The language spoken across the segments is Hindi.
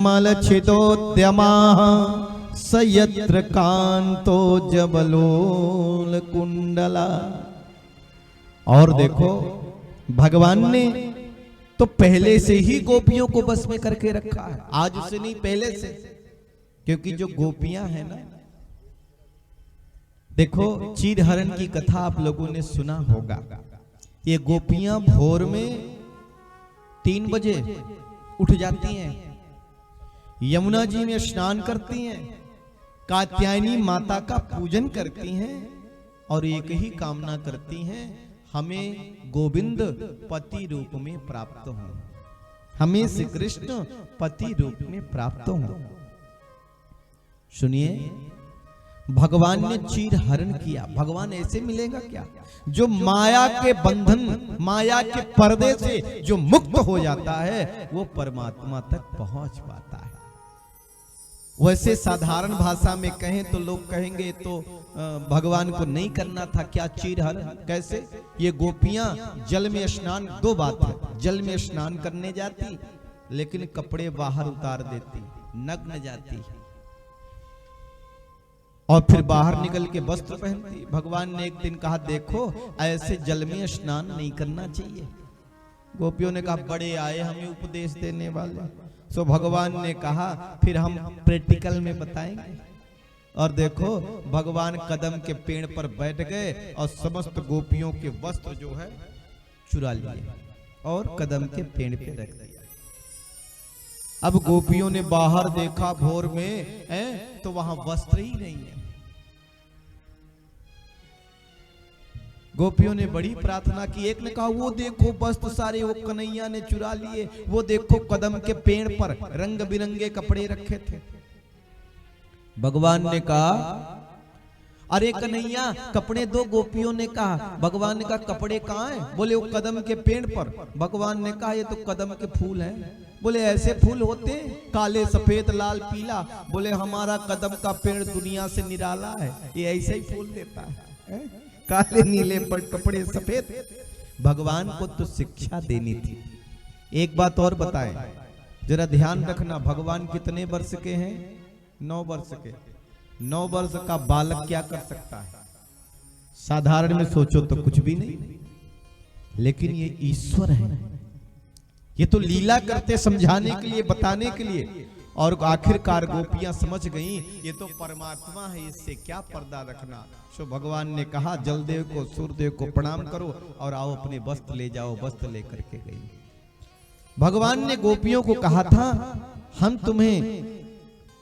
मलच्छिदोद्यमाः स यत्र कांतो जबलोल कुंडला। और देखो भगवान ने तो पहले से ही गोपियों को बस में करके रखा है, आज से नहीं पहले से। क्योंकि जो गोपियां हैं ना, देखो चीरहरण की कथा आप लोगों ने सुना होगा। ये गोपियां भोर में 3 बजे उठ जाती हैं, यमुना जी में स्नान करती हैं, कात्यायनी माता का पूजन करती हैं और एक ही कामना करती हैं, हमें गोविंद पति रूप में प्राप्त हो, हमें श्री कृष्ण पति रूप में प्राप्त हो। सुनिए, भगवान ने चीर हरण किया। भगवान ऐसे मिलेगा क्या? जो माया के बंधन, माया के पर्दे से जो मुक्त हो जाता है वो परमात्मा तक पहुंच पाता है। वैसे साधारण भाषा में कहें तो लोग कहेंगे तो भगवान को नहीं करना था क्या चीर हरण? कैसे? ये गोपियां जल में स्नान, 2 बात है, जल में स्नान करने जाती लेकिन कपड़े बाहर उतार देती, नग्न जाती और फिर बाहर निकल के वस्त्र पहनती। भगवान ने एक दिन कहा देखो ऐसे जल में स्नान नहीं करना चाहिए। गोपियों ने कहा बड़े आए हमें उपदेश देने वाले। सो भगवान ने कहा फिर हम प्रैक्टिकल में बताएंगे। और देखो भगवान कदम के पेड़ पर बैठ गए और समस्त गोपियों के वस्त्र जो है चुरा लिए और कदम के पेड़ पे रख दिया। अब गोपियों ने बाहर देखा भोर में तो वहां वस्त्र ही नहीं है। गोपियों ने बड़ी प्रार्थना की। एक ने कहा वो देखो वस्त्र सारे वो कन्हैया ने चुरा लिए, वो देखो कदम के पेड़ पर रंग बिरंगे कपड़े रखे थे। भगवान ने कहा अरे कन्हैया कपड़े दो। गोपियों ने कहा, भगवान ने कहा कपड़े कहाँ हैं? बोले वो कदम के पेड़ पर। भगवान ने कहा ये तो कदम के फूल हैं। बोले ऐसे फूल होते काले सफेद लाल पीला? बोले हमारा कदम का पेड़ दुनिया से निराला है, ये ऐसे ही फूल देता है, काले नीले पर कपड़े सफेद। भगवान को तो शिक्षा देनी थी। एक बात और बताएं, जरा ध्यान रखना, भगवान कितने वर्ष के हैं? 9 वर्ष के। 9 वर्ष का बालक क्या कर सकता है? साधारण में सोचो तो कुछ भी नहीं, लेकिन ये ईश्वर है। ये तो लीला करते समझाने के लिए, बताने के लिए। और आखिरकार गोपियां समझ गईं ये तो परमात्मा है, इससे क्या पर्दा रखना। सो भगवान ने कहा जलदेव को, सूर्यदेव को प्रणाम करो और आओ अपने वस्त्र ले जाओ। वस्त्र लेकर के गई। भगवान ने गोपियों को कहा था हम तुम्हें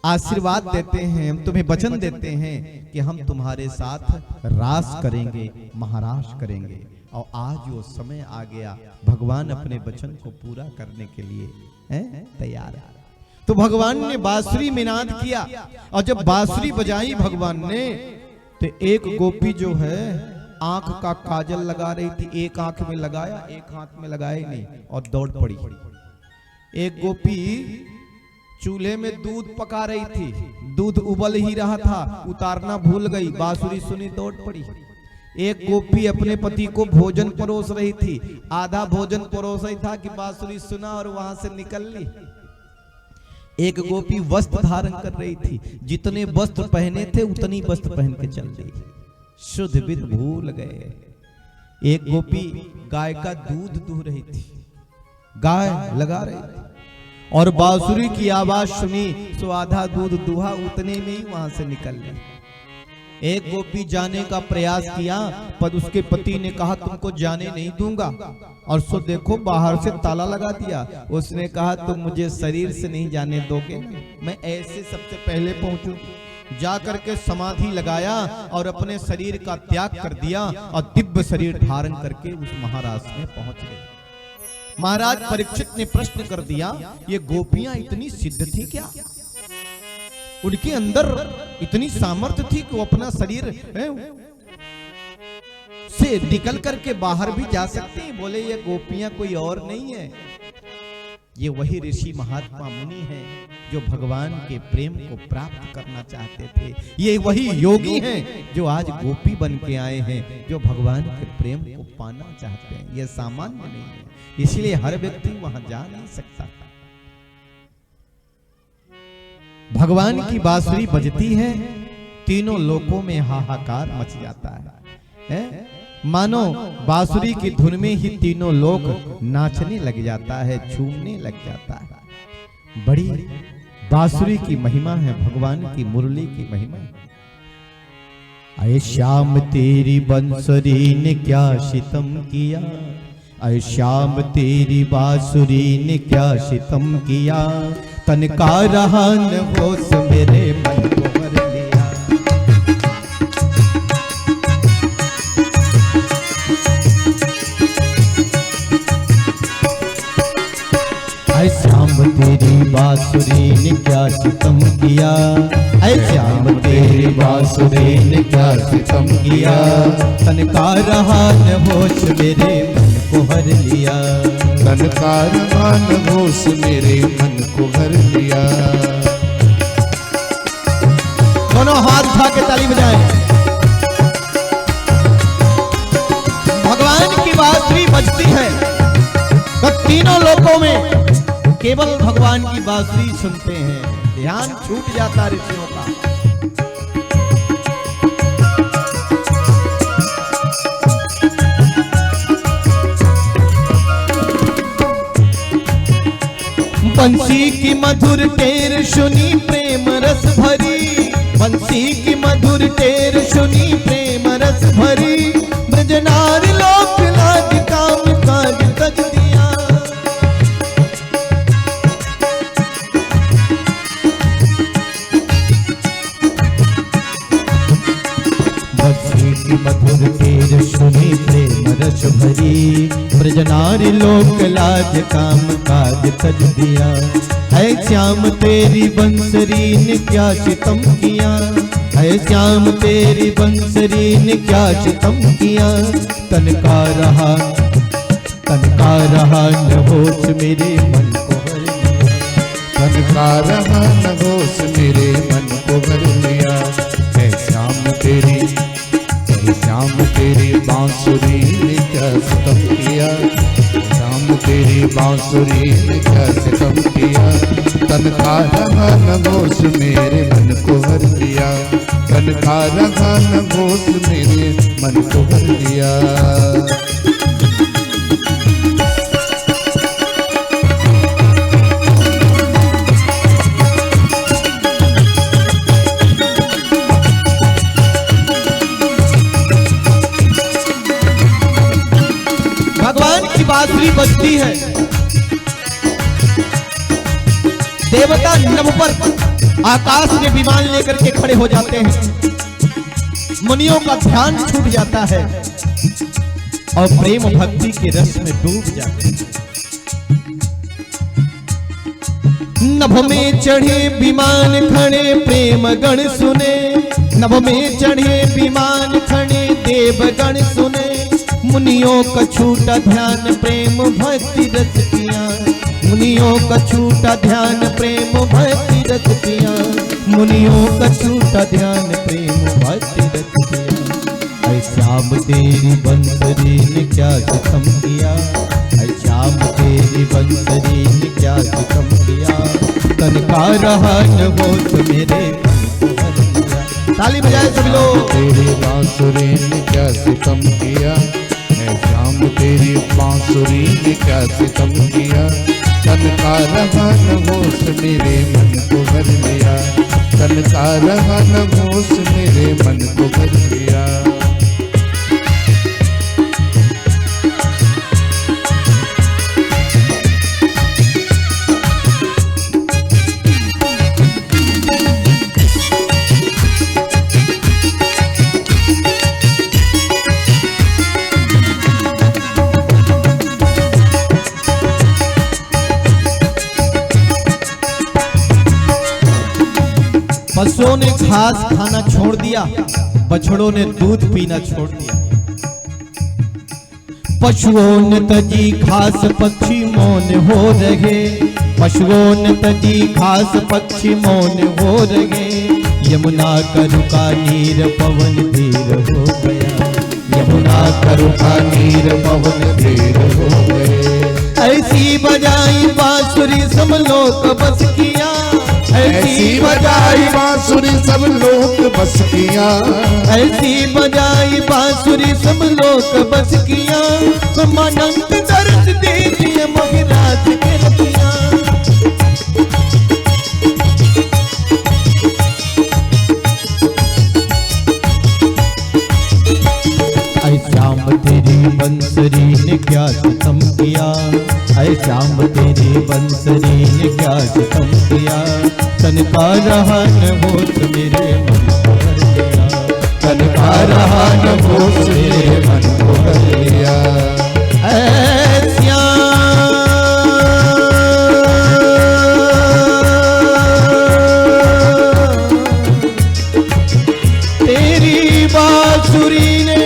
आशीर्वाद देते हैं, हम तुम्हें वचन देते हैं कि हम तुम्हारे साथ रास करेंगे, महाराज करेंगे। और आज वो समय आ गया, भगवान अपने वचन को पूरा करने के लिए तैयार है। तो भगवान ने बांसुरी में नाद किया और जब बांसुरी बजाई भगवान ने तो एक गोपी जो है आंख का काजल लगा रही थी, एक आंख में लगाया, एक हाथ में लगाया नहीं और दौड़ पड़ी। एक गोपी चूल्हे में दूध पका रही थी, दूध उबल ही रहा था, उतारना भूल गई, बांसुरी सुनी दौड़ पड़ी। एक गोपी अपने पति को भोजन परोस रही थी, आधा भोजन परोस रही था कि बांसुरी सुना और वहां से निकल ली। एक गोपी वस्त्र धारण कर रही थी, जितने वस्त्र पहने थे उतनी वस्त्र पहन के चल रही। शुद्ध विध भूल गए। एक गोपी गाय का दूध दूह रही थी, गाय लगा रही थी और बांसुरी की आवाज सुनी सो आधा दूध दूहा, उतने में ही वहां से निकल गई। एक गोपी जाने का प्रयास किया पर उसके पति ने कहा तुमको जाने नहीं दूंगा, और सो देखो बाहर से ताला लगा दिया। उसने कहा तुम मुझे शरीर से नहीं जाने दोगे, मैं ऐसे सबसे पहले पहुंचू। जाकर के समाधि लगाया और अपने शरीर का त्याग कर दिया और दिव्य शरीर धारण करके उस महाराज में पहुंच गए। महाराज परीक्षित ने प्रश्न कर दिया ये गोपियां इतनी सिद्ध थी क्या? उनके अंदर इतनी सामर्थ्य थी कि वो अपना शरीर से निकल करके बाहर भी जा सकते हैं? बोले ये गोपियां कोई और नहीं है, ये वही ऋषि महात्मा मुनि हैं जो भगवान के प्रेम को प्राप्त करना चाहते थे। ये वही योगी हैं जो आज गोपी बन के आए हैं, जो भगवान के प्रेम को पाना चाहते हैं। ये सामान्य नहीं है, इसलिए हर व्यक्ति वहां जा नहीं सकता। भगवान की बांसुरी बजती है, तीनों लोकों में हाहाकार मच जाता है? मानो बांसुरी की धुन में ही तीनों लोग नाचने लग जाता है, झूमने लग जाता है। बड़ी बांसुरी की महिमा है, भगवान की मुरली की महिमा है। अये श्याम तेरी बंसुरी ने क्या सितम किया, अये श्याम तेरी बांसुरी ने क्या सितम किया, तन का रहा न होश मेरे मन को भर लिया। अये श्याम तेरी बांसुरी ने क्या सितम किया, अये श्याम तेरी बांसुरी ने क्या सितम किया, तन का रहा न होश मेरे मन को भर लिया, तन का रहा न होश मेरे मन को भर लिया। दोनों हाथ उठा के ताली बजाएं। भगवान की बांसुरी बजती है तो तीनों लोकों में केवल भगवान की बांसुरी सुनते हैं, ध्यान छूट जाता ऋषियों का। बंसी की मधुर टेर सुनी प्रेम रस भरी, बंसी की मधुर टेर सुनी प्रेम रस भरी, ब्रजनार लोक लाज काम काज तज दिया। बंसी की मधुर टेर सुनी प्रेम रस भरी, ब्रजनारी लोक लाज काम काज तज दिया। है श्याम तेरी बंसरी ने क्या सितम किया, है श्याम तेरी बंसरी ने क्या सितम किया, तन का रहा न होश मेरे मन को भर लिया, तन का रहा न होश मेरे मन को भर लिया। है श्याम तेरी बांसुरी ने क्या सितम किया, श्याम तेरी बांसुरी ने क्या सितम किया, तन का रहा न होश मेरे मन को भर लिया, तन का रहा न होश मेरे मन को भर लिया। बांसुरी बजती है, देवता नभ पर आकाश में विमान लेकर के खड़े हो जाते हैं, मुनियों का ध्यान छूट जाता है और प्रेम भक्ति के रस में डूब जाते हैं। नभ में चढ़े विमान खड़े प्रेम गण सुने, नभ में चढ़े विमान खड़े देवगण सुने, मुनियों का छूटा ध्यान प्रेम भक्ति रस किया, मुनियों का छूटा ध्यान प्रेम भक्ति रस किया, मुनियों का छूटा ध्यान प्रेम भक्ति रस किया। ऐ श्याम तेरी बंसरी ने क्या सितम किया, ऐ श्याम तेरी बंसरी ने क्या सितम किया, तन का रहा न होश मेरे मन को भर लिया। ताली बजाए सभी लोग। तेरी बांसुरी ने क्या सितम किया, श्याम तेरी बांसुरी ने क्या सितम किया, तन का रहा न होश मेरे मन को भर लिया, तन का रहा न होश मेरे मन को भर लिया। पशुओं ने घास खाना छोड़ दिया, बछड़ों ने दूध पीना छोड़ दिया। पशुओं ने तजी घास पक्षी मौन हो रहे, पशुओं ने तजी घास पक्षी मौन हो रहे, यमुना का रुका नीर पवन धीर हो गया, यमुना का रुका नीर पवन धीर हो गए। ऐसी बजाई बांसुरी समलोक बस किया, ऐसी बजाई सब लोग बस किया। ऐसी बजाई बांसुरी सब लोग बस किया, मनंत दर्द दे दिए मोहराज के रतिया। ऐ श्याम तेरी बंसरी ने क्या सितम किया, ऐ श्याम तेरी बंसरी ने क्या सितम किया। तन का रहा न होश मेरे मन को भर लिया, तन का रहा न होश मेरे मन को भर लिया। ऐ श्याम तेरी बांसुरी ने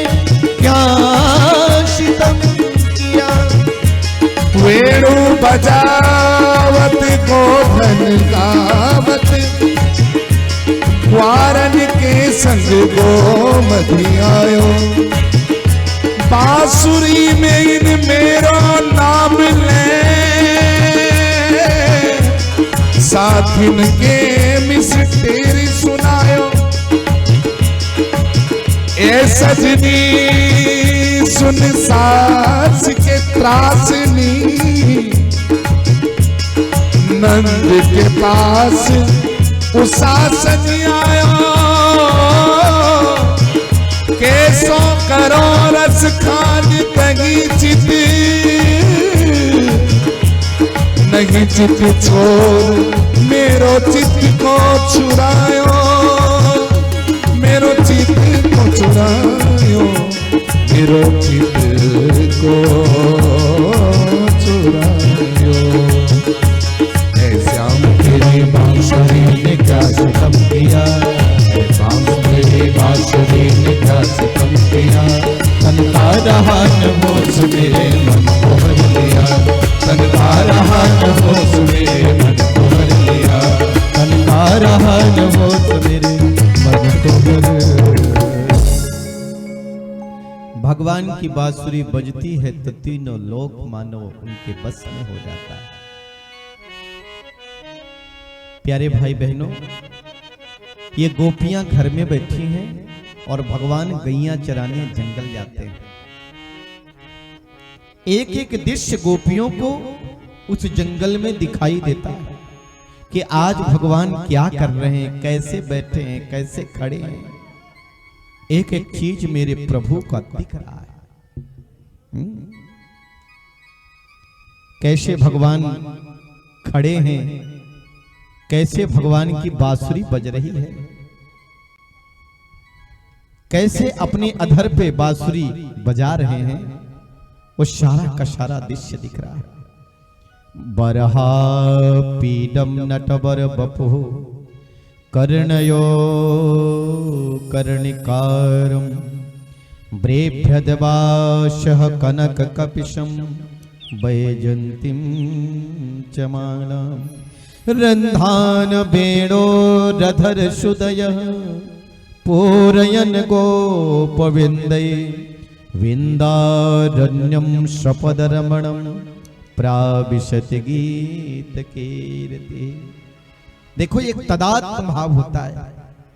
क्या सितम किया। वेणु बजावत गोधन गावत, वारन के संग गोमती आयो। बांसुरी में इन मेरा नाम ले, साथिन के मिस तेरी सुनायो। ए सजनी सुन सास के त्रासनी, नंद के पास उसासन आया। कैसो करो रस खान तगी चित, नहीं चित छोड़ मेरो चित को छुड़ायो, मेरो चित को छुड़ायो, मेरो चित को छुड़ायो। ऐ श्याम तेरी बांसुरी ने क्या सितम किया, ऐ श्याम तेरी बांसुरी ने क्या सितम किया। तन का रहा न होश मेरे मन को भर लिया, तन का रहा न होश मेरे मन को भर लिया, तन का रहा न होश मेरे मन को भर। भगवान की बांसुरी बजती है तो तीनों लोक मानो उनके बस में हो जाता है। प्यारे भाई बहनों, ये गोपियां घर में बैठी हैं और भगवान गैया चराने जंगल जाते हैं। एक एक दृश्य गोपियों को उस जंगल में दिखाई देता है कि आज भगवान क्या कर रहे हैं, कैसे बैठे हैं, कैसे खड़े हैं। एक एक चीज मेरे प्रभु का दिख रहा है। कैसे भगवान खड़े हैं, कैसे भगवान की बांसुरी बज रही है, कैसे अपने अधर पे बांसुरी बजा रहे हैं, वो सारा का सारा दृश्य दिख रहा है। बरहा पीडम नटवर बपु कर्णयो कर्णिकारम, ब्रेभ्यदवाशः कनक कपिशम वैजंतीम चमालाम। रंधान बेणो रधर सुदयः पूरयन गोपविंदय, विंदारण्यम सपदरमणम प्राविशति गीत कीर्ति। देखो एक तदात्म भाव होता है।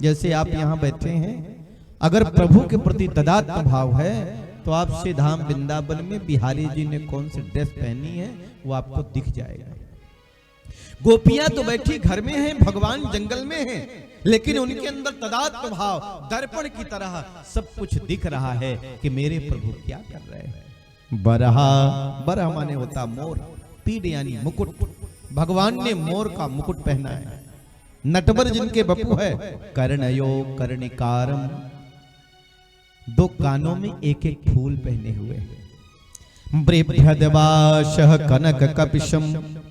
जैसे आप यहाँ बैठे हैं, अगर प्रभु के प्रति तदात्म भाव है तो आपसे धाम वृंदावन में बिहारी जी ने कौन सी ड्रेस पहनी है वो आपको दिख जाएगा। गोपियां तो बैठी घर में हैं, भगवान जंगल में हैं, लेकिन उनके अंदर तदात्म भाव दर्पण की तरह सब कुछ दिख रहा है कि मेरे प्रभु क्या कर रहे हैं। बरहा, बरहा माने होता मोर, पीड़ यानी मुकुट। भगवान ने मोर का मुकुट पहना है। नटवर जिनके बपू है, कर्णयो कर्णिकारम, दो कानों में एक एक फूल पहने हुए हैं। ब्रेभ्यदवाशः कनक कपिशम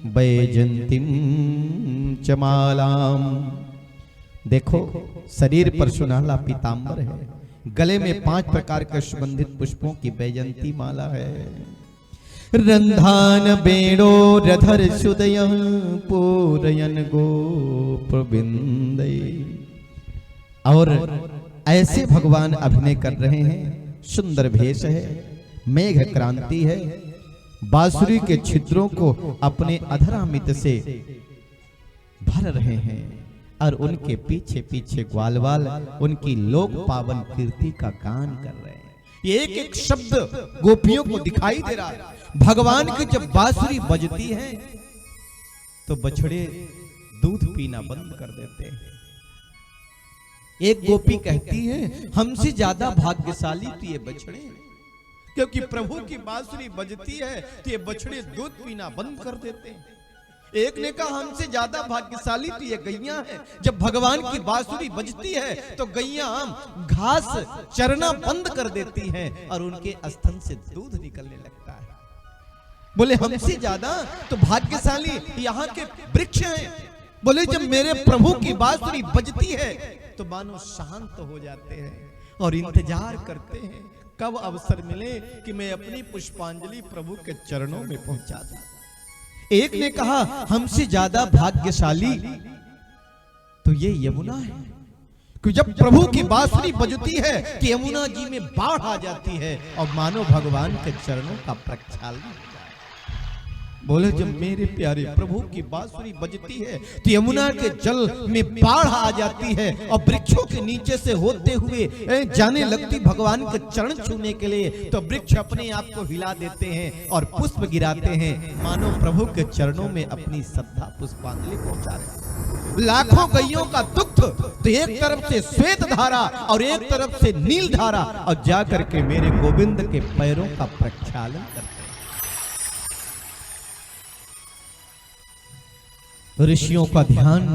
वैजंतीम चमालाम। देखो शरीर पर सुनहला पीतांबर है, गले में 5 प्रकार के सुगंधित पुष्पों की वैजंती माला है। रंधान बेणो रधर सुदय पूरयन गोपविंदय। और ऐसे भगवान अभिनय कर रहे हैं। सुंदर भेष है, मेघ क्रांति है, बांसुरी के छिद्रों को अपने अधरामित से भर रहे हैं। और उनके पीछे पीछे ग्वालवाल उनकी लोक पावन कीर्ति का गान कर रहे हैं। ये एक एक शब्द गोपियों को दिखाई दे रहा है। भगवान की जब बांसुरी बजती है तो बछड़े दूध पीना बंद कर देते हैं। एक गोपी कहती है हमसे ज्यादा भाग्यशाली तो ये बछड़े, क्योंकि प्रभु की बांसुरी बजती है तो ये बछड़े दूध पीना बंद कर देते हैं। एक ने कहा हमसे ज्यादा भाग्यशाली तो ये गैया है, जब भगवान की बांसुरी बजती है तो गैया घास चरना बंद कर देती हैं और उनके स्तन से दूध निकलने लगता है। बोले हमसे ज्यादा तो भाग्यशाली यहाँ के वृक्ष हैं। बोले जब मेरे प्रभु की बांसुरी बजती है तो मानो शांत हो जाते हैं और इंतजार करते हैं कब अवसर मिले कि मैं अपनी पुष्पांजलि प्रभु के चरणों में पहुंचा दूं। एक ने कहा हमसे ज्यादा भाग्यशाली तो ये यमुना है, कि जब प्रभु की बांसुरी बजती है कि यमुना जी में बाढ़ आ जाती है और मानो भगवान के चरणों का प्रक्षालन हो जाए। बोले जब मेरे प्यारे प्रभु की बांसुरी बजती है तो यमुना के जल में बाढ़ आ जाती है और वृक्षों के नीचे से होते हुए जाने लगती भगवान के चरण छूने के लिए, तो वृक्ष अपने आप को हिला देते हैं और पुष्प गिराते हैं, मानो प्रभु के चरणों में अपनी श्रद्धा पुष्पांजलि पहुंचा रहे। लाखों गैयों का दुग्ध तो एक तरफ से श्वेत धारा और एक तरफ से नील धारा और जाकर के मेरे गोविंद के पैरों का प्रक्षालन करते हैं। ऋषियों का ध्यान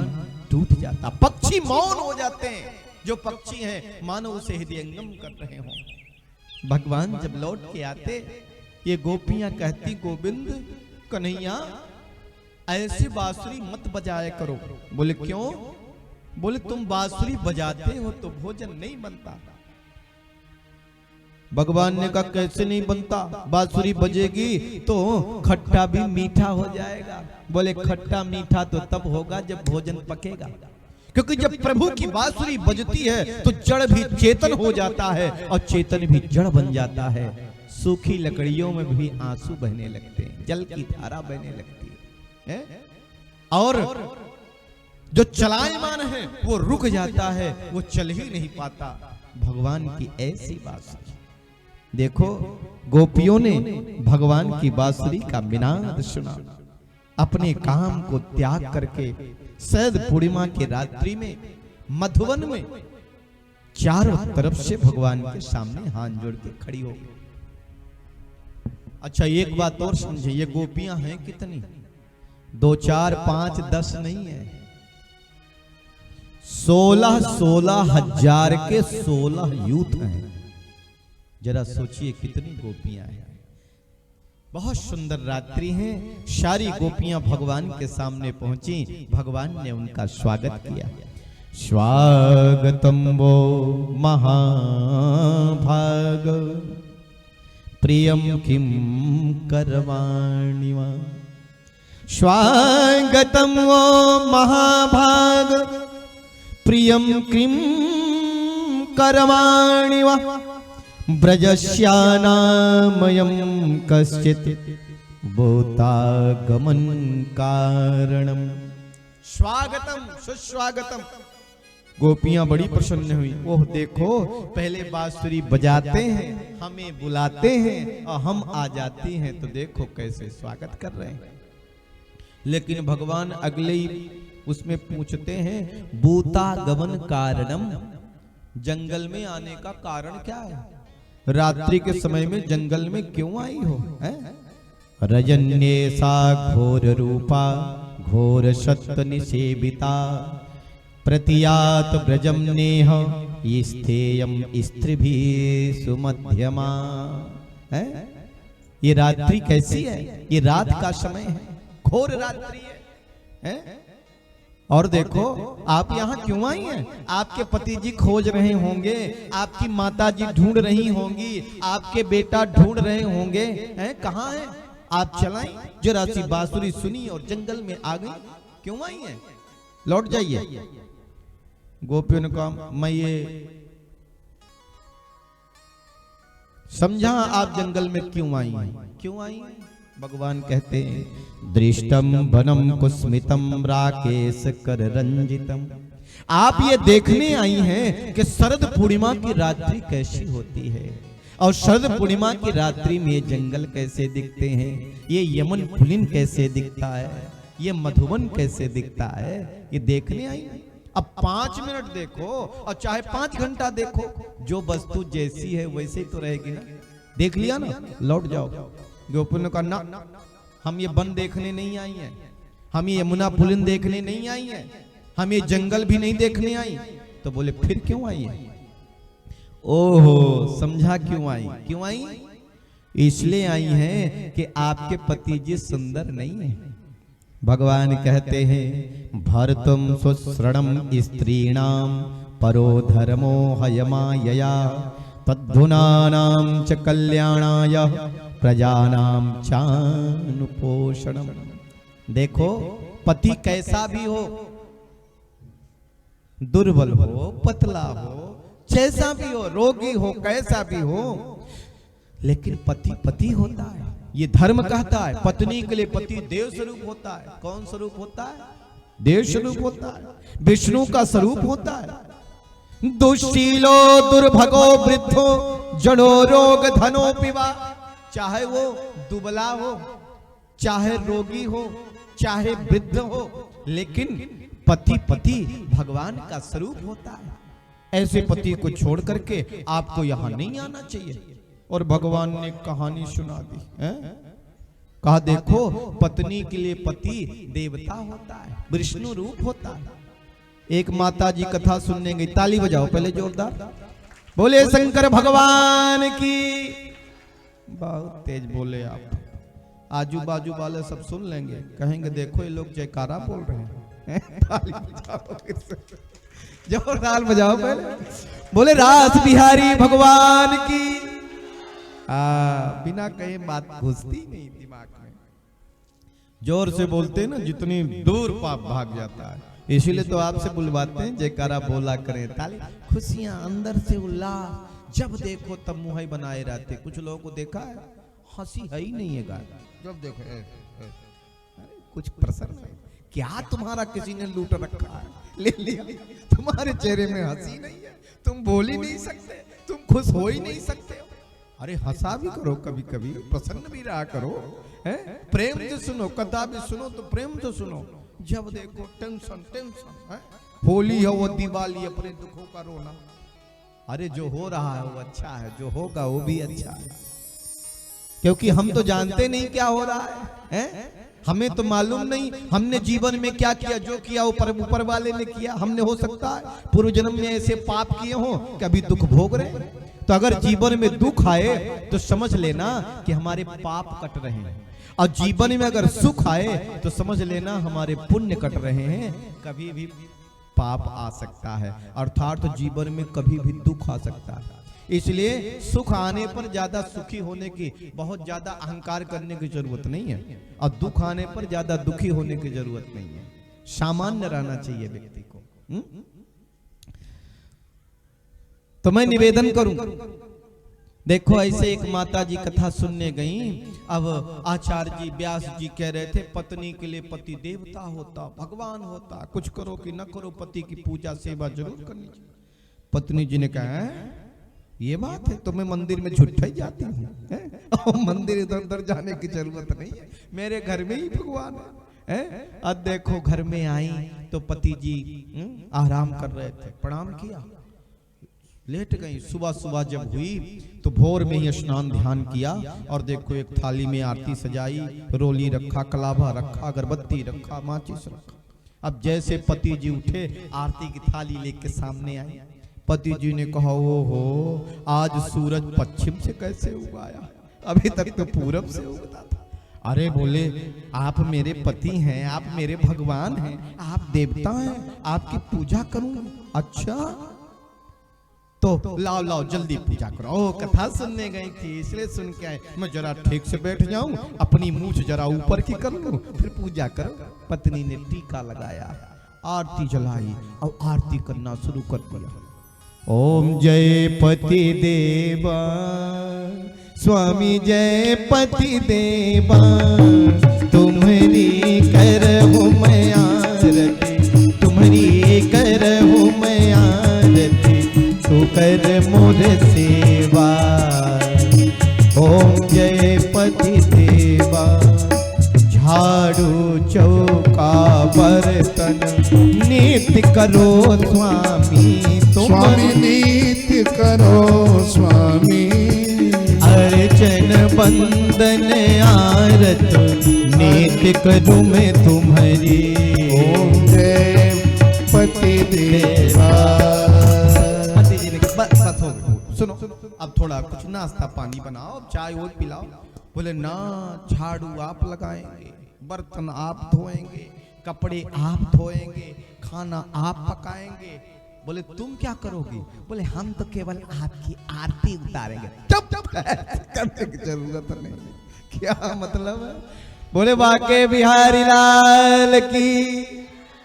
टूट जाता, पक्षी मौन हो जाते हैं। जो पक्षी हैं मानो उसे हृदयंगम कर रहे हों। भगवान जब लौट के आते ये गोपियां कहती गोविंद कन्हैया ऐसी बांसुरी मत बजाया करो। बोले क्यों? बोले तुम बांसुरी बजाते हो तो भोजन नहीं बनता। भगवान ने कहा कैसे नहीं बनता? बांसुरी बजेगी तो खट्टा भी मीठा हो जाएगा। बोले खट्टा मीठा तो तब होगा जब भोजन पकेगा, क्योंकि जब प्रभु की बांसुरी बजती है तो जड़ भी चेतन हो जाता है और चेतन भी जड़ बन जाता है। सूखी लकड़ियों में भी आंसू बहने लगते हैं, जल की धारा बहने लगती है, और जो चलायमान है वो रुक जाता है, वो चल ही नहीं पाता। भगवान की ऐसी बांसुरी देखो, गोपियों ने भगवान की बांसुरी का मिनाद सुना, अपने काम को त्याग करके शरद पूर्णिमा की रात्रि में मधुवन में चारों तरफ से भगवान के सामने हाथ जोड़ के खड़ी हो गई। अच्छा एक बात और समझे, ये गोपियां हैं कितनी? 2 4 5 10 नहीं है, 16 हजार के 16 यूथ हैं। जरा सोचिए कितनी गोपियां हैं। बहुत सुंदर रात्रि है, सारी गोपियां भगवान के सामने पहुंची, भगवान ने उनका स्वागत किया। स्वागतम वो महाभाग प्रियम किम करवाणि वा। स्वागतम वो महाभाग प्रियम किम करवाणि वा। ब्रजस्यानामयं कश्चित् भूतागमन कारणम। स्वागतम सुस्वागतम। गोपियां बड़ी प्रसन्न हुई। ओह देखो, पहले बांसुरी बजाते हैं, हमें बुलाते हैं और हम आ जाते हैं, तो देखो कैसे स्वागत कर रहे हैं। लेकिन भगवान अगले ही उसमें पूछते हैं भूतागमन कारणम, जंगल में आने का कारण क्या है? रात्रि के समय में जंगल में क्यों आई हो? रजन्येसा घोर रूपा घोर सत्य निसेविता प्रतियात ब्रजम नेह स्थेयम स्त्रीभि सुमध्यमा। है ये रात्रि कैसी है? ये रात का समय है, घोर रात्रि है? और देखो आप यहाँ क्यों आई हैं? आपके पति जी खोज रहे होंगे, आपकी माता जी ढूंढ रही होंगी, आपके बेटा ढूंढ रहे होंगे, हैं कहाँ हैं? आप चलाएं। जरा सी बांसुरी सुनी और जंगल में आ गई, क्यों आई हैं? लौट जाइए। गोपियों ने कहा मैं ये समझा आप जंगल में क्यों आई हैं, क्यों आई हैं? भगवान कहते हैं दृष्टम वनम कुस्मितम राकेश कर रंजितम आप ये देखने आई हैं कि शरद पूर्णिमा की रात्रि कैसी होती है, और शरद पूर्णिमा की रात्रि में ये जंगल कैसे दिखते हैं, ये यमन पुलिन कैसे दिखता है, ये मधुबन कैसे दिखता है, ये देखने आई हैं। अब 5 मिनट देखो और चाहे 5 घंटा देखो, जो वस्तु जैसी है वैसे ही तो रहेगी ना। देख लिया ना, लौट जाओ। गोपी ने कहा ना, हम ये वन देखने नहीं आई हैं, हम ये यमुना पुलिन देखने नहीं आई हैं, हम ये जंगल भी नहीं देखने आई। तो बोले फिर क्यों आई है? ओहो, समझा क्यों आई? क्यों आई? इसलिए आई हैं कि आपके पति जी सुंदर नहीं है। भगवान कहते हैं भरतम सुश्रणम स्त्रीणाम परो धर्मो हयमायया तद्धुनानां च कल्याणाय प्रजानां चानुपोषणम। देखो, पति कैसा भी हो, दुर्बल हो, पतला हो, जैसा भी हो, रोगी हो, कैसा भी हो, लेकिन पति पति होता है। ये धर्म कहता है पत्नी के लिए पति देव स्वरूप होता है। कौन स्वरूप होता है? देव स्वरूप होता है, विष्णु का स्वरूप होता है। दुशीलो दुर्भगो वृद्धो जड़ो रोग धनो पिवा। चाहे वो दुबला हो, चाहे रोगी हो, चाहे वृद्ध हो, लेकिन पति पति भगवान का स्वरूप होता है। ऐसे पति को छोड़ करके आपको यहां नहीं आना चाहिए। और भगवान ने कहानी सुना दी है? कहा देखो, पत्नी के लिए पति देवता होता है, विष्णु रूप होता है। एक माता जी कथा सुनने गई, ताली बजाओ पहले जोरदार, बोले शंकर भगवान की। बहुत तेज बोले आप, आजू बाजू वाले सब सुन लेंगे, कहेंगे देखो ये लोग जयकारा बोल रहे हैं। ताली बजाओ, जोरदार बजाओ पहले, बोले रास बिहारी भगवान की। बिना कहे बात घुसती नहीं दिमाग में। जोर से बोलते ना, जितनी दूर पाप भाग जाता है। इसीलिए तो आपसे बुलवाते हैं, जयकारा बोला करें, ताली, खुशियां अंदर से उल्लास। जब देखो तब मुंह बनाए रहते। कुछ लोगों को देखा है, हंसी है ही नहीं है गाय, जब देखो कुछ प्रसन्न है। क्या तुम्हारा किसी ने लूट रखा है, ले लिया, तुम्हारे चेहरे में हंसी नहीं है, तुम बोल ही नहीं सकते, तुम खुश हो ही नहीं सकते हो। अरे हंसा भी करो कभी कभी, प्रसन्न भी रहा करो, है? प्रेम से सुनो, कथा भी सुनो तो प्रेम से सुनो। जब देखो टेंशन टेंशन है। होली हो वो दिवाली, अपने दुखों का रोना। अरे जो हो रहा है वो अच्छा है, जो होगा वो भी अच्छा है, क्योंकि हम तो जानते नहीं क्या हो रहा है? हमें तो मालूम नहीं हमने जीवन में क्या किया। जो किया ऊपर वाले ने किया। हमने हो सकता है पूर्व जन्म में ऐसे पाप किए हो कि अभी दुख भोग रहे। तो अगर जीवन में दुख आए तो समझ लेना कि हमारे पाप कट रहे हैं, और जीवन में अगर सुख आए तो समझ लेना हमारे पुण्य कट रहे हैं। कभी भी पाप आ सकता है, अर्थात जीवन में कभी भी दुख आ सकता है। इसलिए सुख आने पर ज्यादा सुखी होने की, बहुत ज्यादा अहंकार करने की जरूरत नहीं है, और दुख आने पर ज्यादा दुखी होने की जरूरत नहीं है। सामान्य रहना चाहिए व्यक्ति को। तो मैं निवेदन करूं, देखो ऐसे एक माता जी कथा सुनने गई। अब आचार्य जी व्यास जी कह रहे थे पत्नी के लिए पति देवता होता, भगवान होता, कुछ करो कि न करो पति की पूजा सेवा जरूर करनी चाहिए। पत्नी जी ने कहा ये बात है, तो मैं मंदिर में झुट्ठा ही जाती हूँ, मंदिर इधर उधर जाने की जरूरत नहीं है, मेरे घर में ही भगवान है। अब देखो घर में आई तो पति जी आराम कर रहे थे, प्रणाम किया, लेट गई। सुबह सुबह जब हुई तो भोर में ही स्नान ध्यान किया, और देखो एक थाली में आरती सजाई, रोली रखा, कलाभा रखा, अगरबत्ती रखा, माचिस रखा। अब जैसे पति जी उठे, आरती की थाली लेके सामने आई। पति जी ने कहा ओहो, आज सूरज पश्चिम से कैसे उगाया, अभी तक तो पूरब से उगता था। अरे बोले आप मेरे पति हैं, आप मेरे भगवान हैं, आप देवता हैं, आपकी पूजा करूंगा। अच्छा तो लाओ लाओ जल्दी पूजा करो। ओ कथा सुनने गई थी इसलिए सुन के आए, मैं जरा ठीक से बैठ जाऊं, अपनी मूंछ जरा ऊपर की कर लूं, फिर पूजा करो। पत्नी ने टीका लगाया, आरती जलाई और आरती करना शुरू कर दिया। ओम जय पति देवा स्वामी जय पति देवा, तुम्हारी करहूं मैं आरती, तुम्हारी करहूं कर मोर सेवा। ओम जय पति देवा। झाड़ू चौका बर्तन नित्य करो स्वामी तुम। स्वामी नित्य करो स्वामी। अर्चन बंदन आरत नित्य करूं मैं तुम्हारी। ओम जय पति देवा। पति जी ने कहा बस हो गया। सुनो अब थोड़ा कुछ नाश्ता पानी बनाओ, चाय और पिलाओ। बोले ना, झाड़ू आप लगाएंगे, बर्तन आप धोएंगे, कपड़े आप धोएंगे, खाना आप पकाएंगे। बोले तुम क्या करोगी? बोले हम तो केवल आपकी आरती उतारेंगे। करने की जरूरत नहीं। क्या मतलब है? बोले बाके बिहारी लाल की।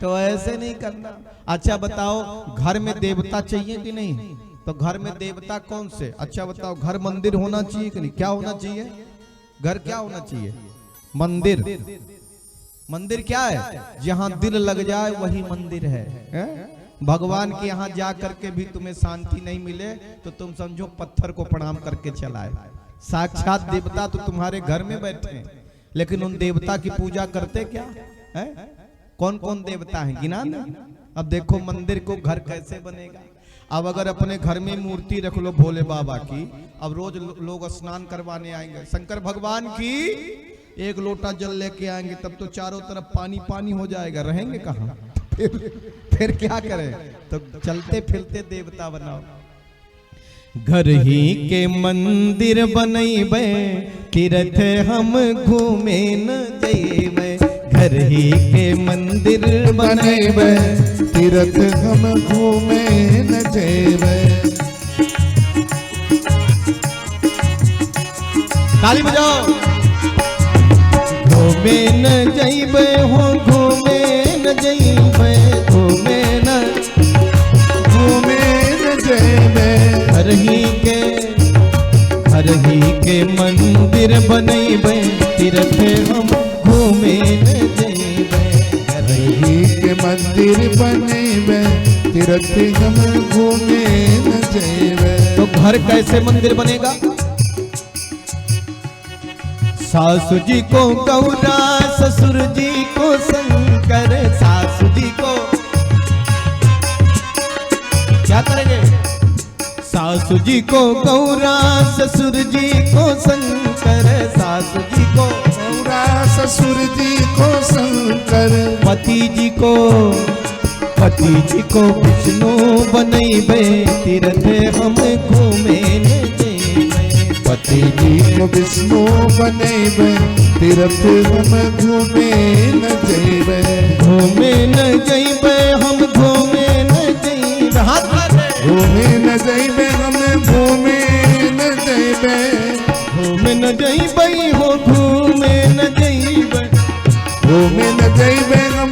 तो ऐसे नहीं करना। अच्छा बताओ, घर में देवता चाहिए कि नहीं? तो घर में देवता कौन से? अच्छा बताओ, घर मंदिर होना चाहिए कि नहीं? क्या होना चाहिए? घर क्या होना चाहिए? मंदिर। मंदिर क्या है? जहां दिल लग जाए वही मंदिर है, भगवान के यहाँ जा करके भी तुम्हें शांति नहीं मिले तो तुम समझो पत्थर को प्रणाम करके चलाए। साक्षात देवता तो तुम्हारे घर में बैठे हैं, लेकिन उन देवता की पूजा करते क्या है? कौन कौन देवता है गिना नहीं। अब देखो मंदिर को घर कैसे बनेगा। अब अगर अपने घर में मूर्ति रख लो भोले बाबा की, अब रोज लोग स्नान करवाने आएंगे, शंकर भगवान की एक लोटा जल लेके आएंगे, तब तो चारों तरफ पानी पानी हो जाएगा, रहेंगे कहाँ? फिर क्या करें? तो चलते फिरते देवता बनाओ। घर ही के मंदिर बनैबे, तीर्थ हम घूमे न जइबे। घर ही के मंदिर बनैबे, तीर्थ हम घूमे न जेबे। ताली बजाओ। घूमे न जइबे हो, घूमे न जइबे, घूमे न जेबे। घर ही के मंदिर बनैबे, तीर्थ हम घूमे न जइबे। घर ही के मंदिर बनैबे, तीर्थ हम घूमे न जेबे। तो घर कैसे मंदिर बनेगा? सासू जी को गौरा, ससुर जी को शंकर। सासू जी को क्या करेंगे? सासू जी को गौरा, ससुर जी को शंकर। सासू जी को गौरा, ससुर जी को शंकर। पति जी को विष्णु बनैबे, तीर्थ हम घूमे न जइबे। पति जी को विष्णु बनैबे, तीर्थ हम घूमे न जेबे। घूमे न जइबे, हम घूमे न जइबे। हाथ घूमे न जेबे, हम घूमे न जेबे। घूमे न जइबे हो, घूमे न जइबे। घूमे न जेबे, हम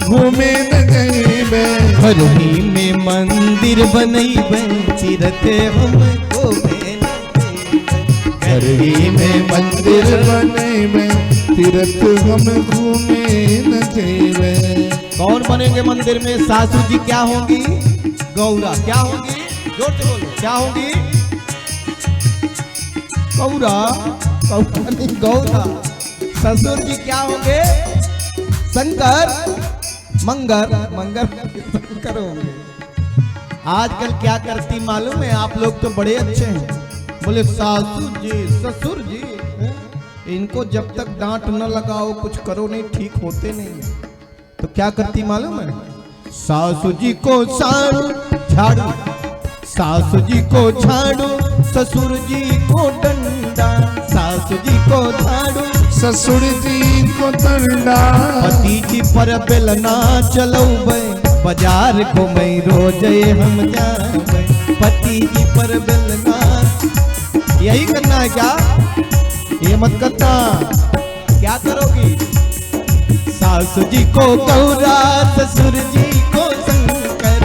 घूमे न जेबे। घर ही में मंदिर बनैबे, तीर्थ हम घूमे न जइबे। घर ही में मंदिर बनैबे, तीर्थ हम घूमे न जेबे। कौन बनेंगे मंदिर में? सासू जी क्या होंगी? गौरा। क्या होंगी? जोर से बोलो, क्या होंगी? गौरा। गौरा नहीं, गौरा। ससुर जी क्या होंगे? शंकर। मंगर शंकर होंगे। आजकल क्या करती मालूम है? आप लोग तो बड़े अच्छे हैं। बोले सासू जी, ससुर जी, इनको जब तक डांट न लगाओ, कुछ करो नहीं, ठीक होते नहीं। तो क्या करती मालूम है? सासू जी को झाड़ू, सासू जी को झाड़ू, ससुर जी को डंडा। सासू जी को झाड़ू, ससुर जी को डंडा। पति जी पर बेलना चलौबे, बाजार घूमे रोजे हम जाबे। पति जी पर बेलना, यही करना है क्या? ये मत करना। क्या करोगी? सासू जी को गौरा, ससुर जी को शंकर।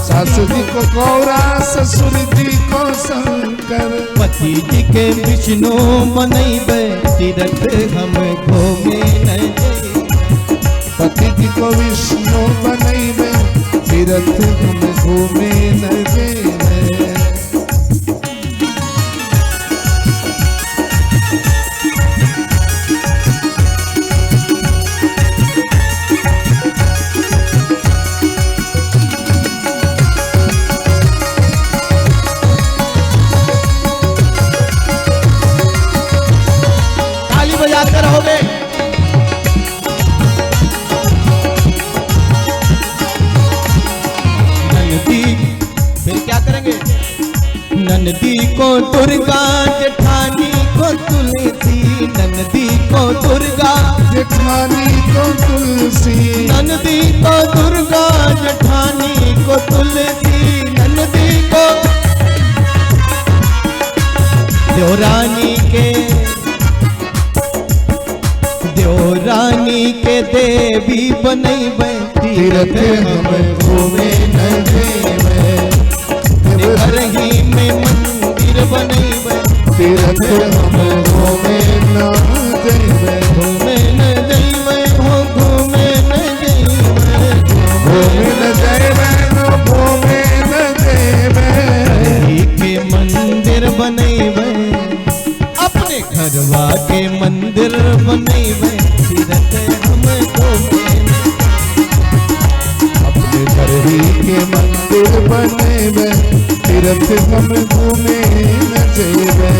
सासू जी को गौरा, ससुर जी को शंकर। पति जी के विष्णु बनैबे, तीर्थ हम घूमे न जइबे। पति जी को विष्णु बनैबे, तीर्थ हम घूमे न जेबे। नंदी, फिर क्या करेंगे? नंदी को दुर्गा जेठानी को तुलसी, नंदी को दुर्गा जेठानी को तुलसी, नंदी को दुर्गा जेठानी को तुलसी, नंदी को देवरानी के देवी बनैबै, तीरथ हम घूमे न जेबै, देवरही में मंदिर बनैबै, तीरथ हम घूमे न जेबै, घूमे न जइबै हो घूमे न जइबै, घूमे न जेबै, घूमे न जेबै, देवरही के मंदिर बनैबै, अपने घरवा के मंदिर बनैबै, तीरथ हम घूमे न, अपने घर ही के मंदिर बनेबै, तीरथ हम घूमे न जेबै,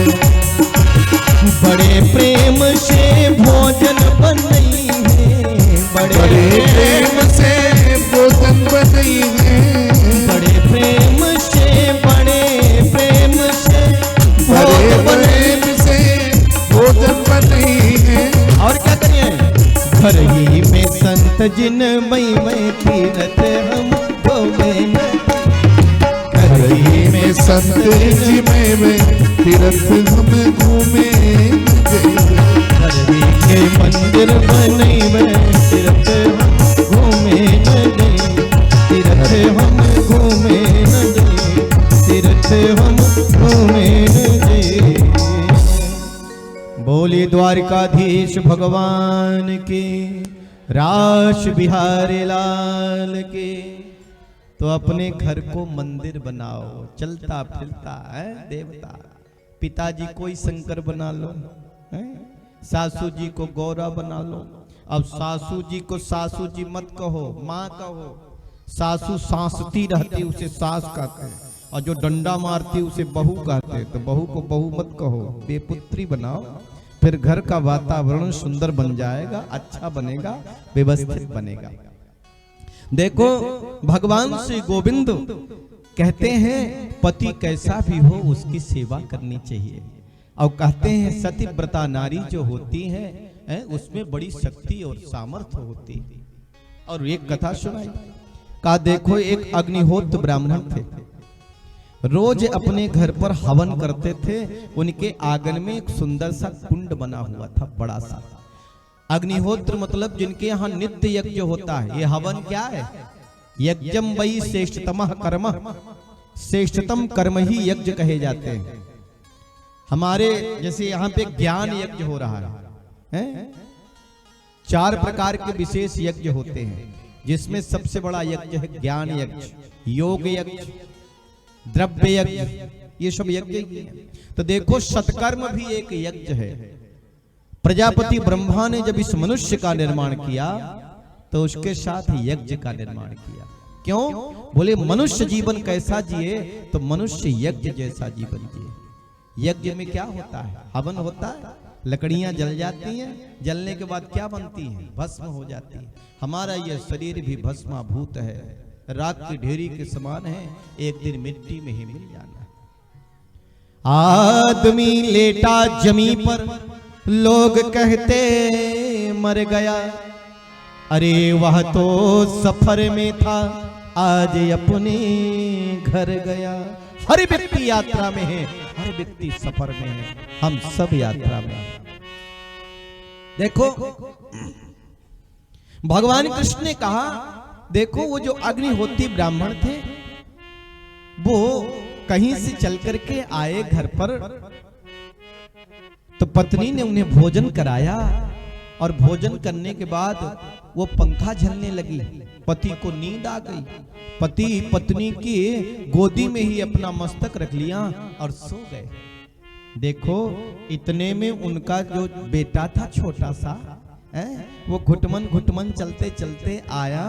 बड़े प्रेम से भोजन बनई है, बड़े प्रेम से भोजन बनई है, बड़े प्रेम से बड़े प्रेम से भोजन बनई है। और क्या करिए? घर ही में संत जिन मई में तीरथ हम घूमे न, घर ही में संत जी में तीरथ हम घूमे न जेबै, घर ही के मंदिर बनैबै, तीरथ हम घूमे न जइबै, तीरथ हम घूमे न जइबै, तीरथ हम घूमे न जइबै। बोली द्वारिकाधीश भगवान की, रास बिहारी लाल की। तो अपने घर को मंदिर बनाओ, चलता फिरता है देवता। पिताजी कोई शंकर बना लो, है? सासू जी को गौरा बना लो। अब सासू जी को सासू जी मत कहो, माँ कहो। सासू सांसती रहती उसे सास कहते हैं, और जो डंडा मारती उसे बहू कहते हैं। तो बहू को बहू मत कहो, बेपुत्री बनाओ, फिर घर का वातावरण सुंदर बन जाएगा, अच्छा बनेगा, व्यवस्थित बनेगा। देखो भगवान श्री गोविंद कहते हैं पति कैसा भी हो उसकी सेवा करनी चाहिए, और कहते हैं सतीव्रता नारी जो होती है उसमें बड़ी शक्ति और सामर्थ्य होती है। और एक कथा सुनाई, कहा देखो एक अग्निहोत्र ब्राह्मण थे, रोज अपने घर पर हवन करते थे। उनके आंगन में एक सुंदर सा कुंड बना हुआ था, बड़ा सा। अग्निहोत्र मतलब जिनके यहाँ नित्य यज्ञ होता है। ये हवन क्या है? यज्ञम वही श्रेष्ठतमः कर्म, श्रेष्ठतम कर्म ही यज्ञ कहे जाते हैं। हमारे जैसे यहाँ पे ज्ञान यज्ञ हो रहा है? 4 प्रकार के विशेष यज्ञ होते हैं, जिसमें सबसे बड़ा यज्ञ है ज्ञान यज्ञ, योग यज्ञ, द्रव्य यज्ञ, ये सब यज्ञ ही है। तो देखो सत्कर्म भी एक यज्ञ है। प्रजापति ब्रह्मा ने जब इस मनुष्य का निर्माण किया तो उसके साथ यज्ञ का निर्माण किया। क्यों? बोले मनुष्य जीवन कैसा जिए, तो मनुष्य यज्ञ जैसा जीवन जिए। यज्ञ में क्या होता है? हवन होता है, लकड़ियां जल जाती हैं, जलने के बाद क्या बनती हैं? भस्म हो जाती है। हमारा यह शरीर भी भस्माभूत है, राख की ढेरी के समान है, एक दिन मिट्टी में ही मिल जाना है। आदमी लेटा जमी पर, लोग कहते मर गया, अरे वह तो सफर में था, आज अपने घर गया। हर व्यक्ति यात्रा में है, हर व्यक्ति सफर में है, हम सब यात्रा में हैं। देखो भगवान कृष्ण ने कहा, देखो वो जो अग्निहोत्री ब्राह्मण थे वो कहीं से चल करके आए घर पर, तो पत्नी ने उन्हें भोजन कराया, और भोजन करने के बाद वो पंखा झलने लगी। पति को नींद आ गई, पति पत्नी की गोदी में ही अपना मस्तक रख लिया और सो गए। देखो इतने में उनका जो बेटा था छोटा सा, वो घुटमन चलते चलते आया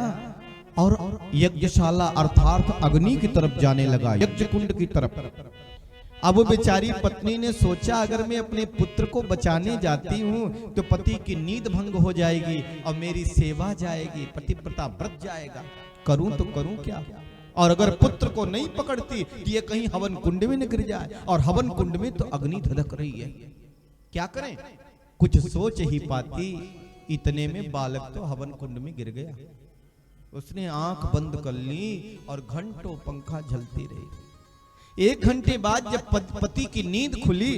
और यज्ञशाला अर्थात अग्नि की तरफ जाने लगा, यज्ञ कुंड की तरफ। अब वो बेचारी पत्नी ने सोचा अगर मैं अपने पुत्र को बचाने जाती हूँ तो पति की नींद भंग हो जाएगी और मेरी सेवा जाएगी, पतिव्रता व्रत जाएगा, करूं तो करूं क्या। और अगर पुत्र को नहीं पकड़ती तो ये कहीं हवन कुंड में न गिर जाए, और हवन कुंड में तो अग्नि धधक रही है, क्या करें? कुछ सोच ही पाती, इतने में बालक तो हवन कुंड में गिर गया। उसने आंख बंद कर ली और घंटों पंखा झलती रही। 1 घंटे बाद जब पति की नींद खुली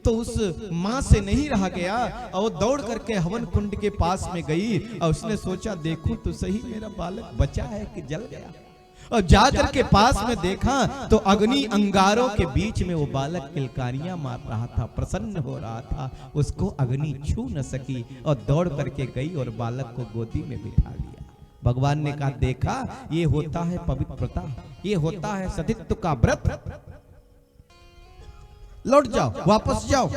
तो उस मां से नहीं रहा गया और वो दौड़ करके हवन कुंड के पास में गई और उसने सोचा देखूं तो सही मेरा बालक बचा है कि जल गया। और जाकर के पास में देखा तो अग्नि अंगारों के बीच में वो बालक किलकारियां मार रहा था, प्रसन्न हो रहा था। उसको अग्नि छू न सकी और दौड़ करके गई और बालक को गोदी में बिठा लिया। भगवान ने कहा देखा, ये होता है पवित्रता, ये होता है सतीत्व का व्रत। लौट जाओ, वापस जाओ।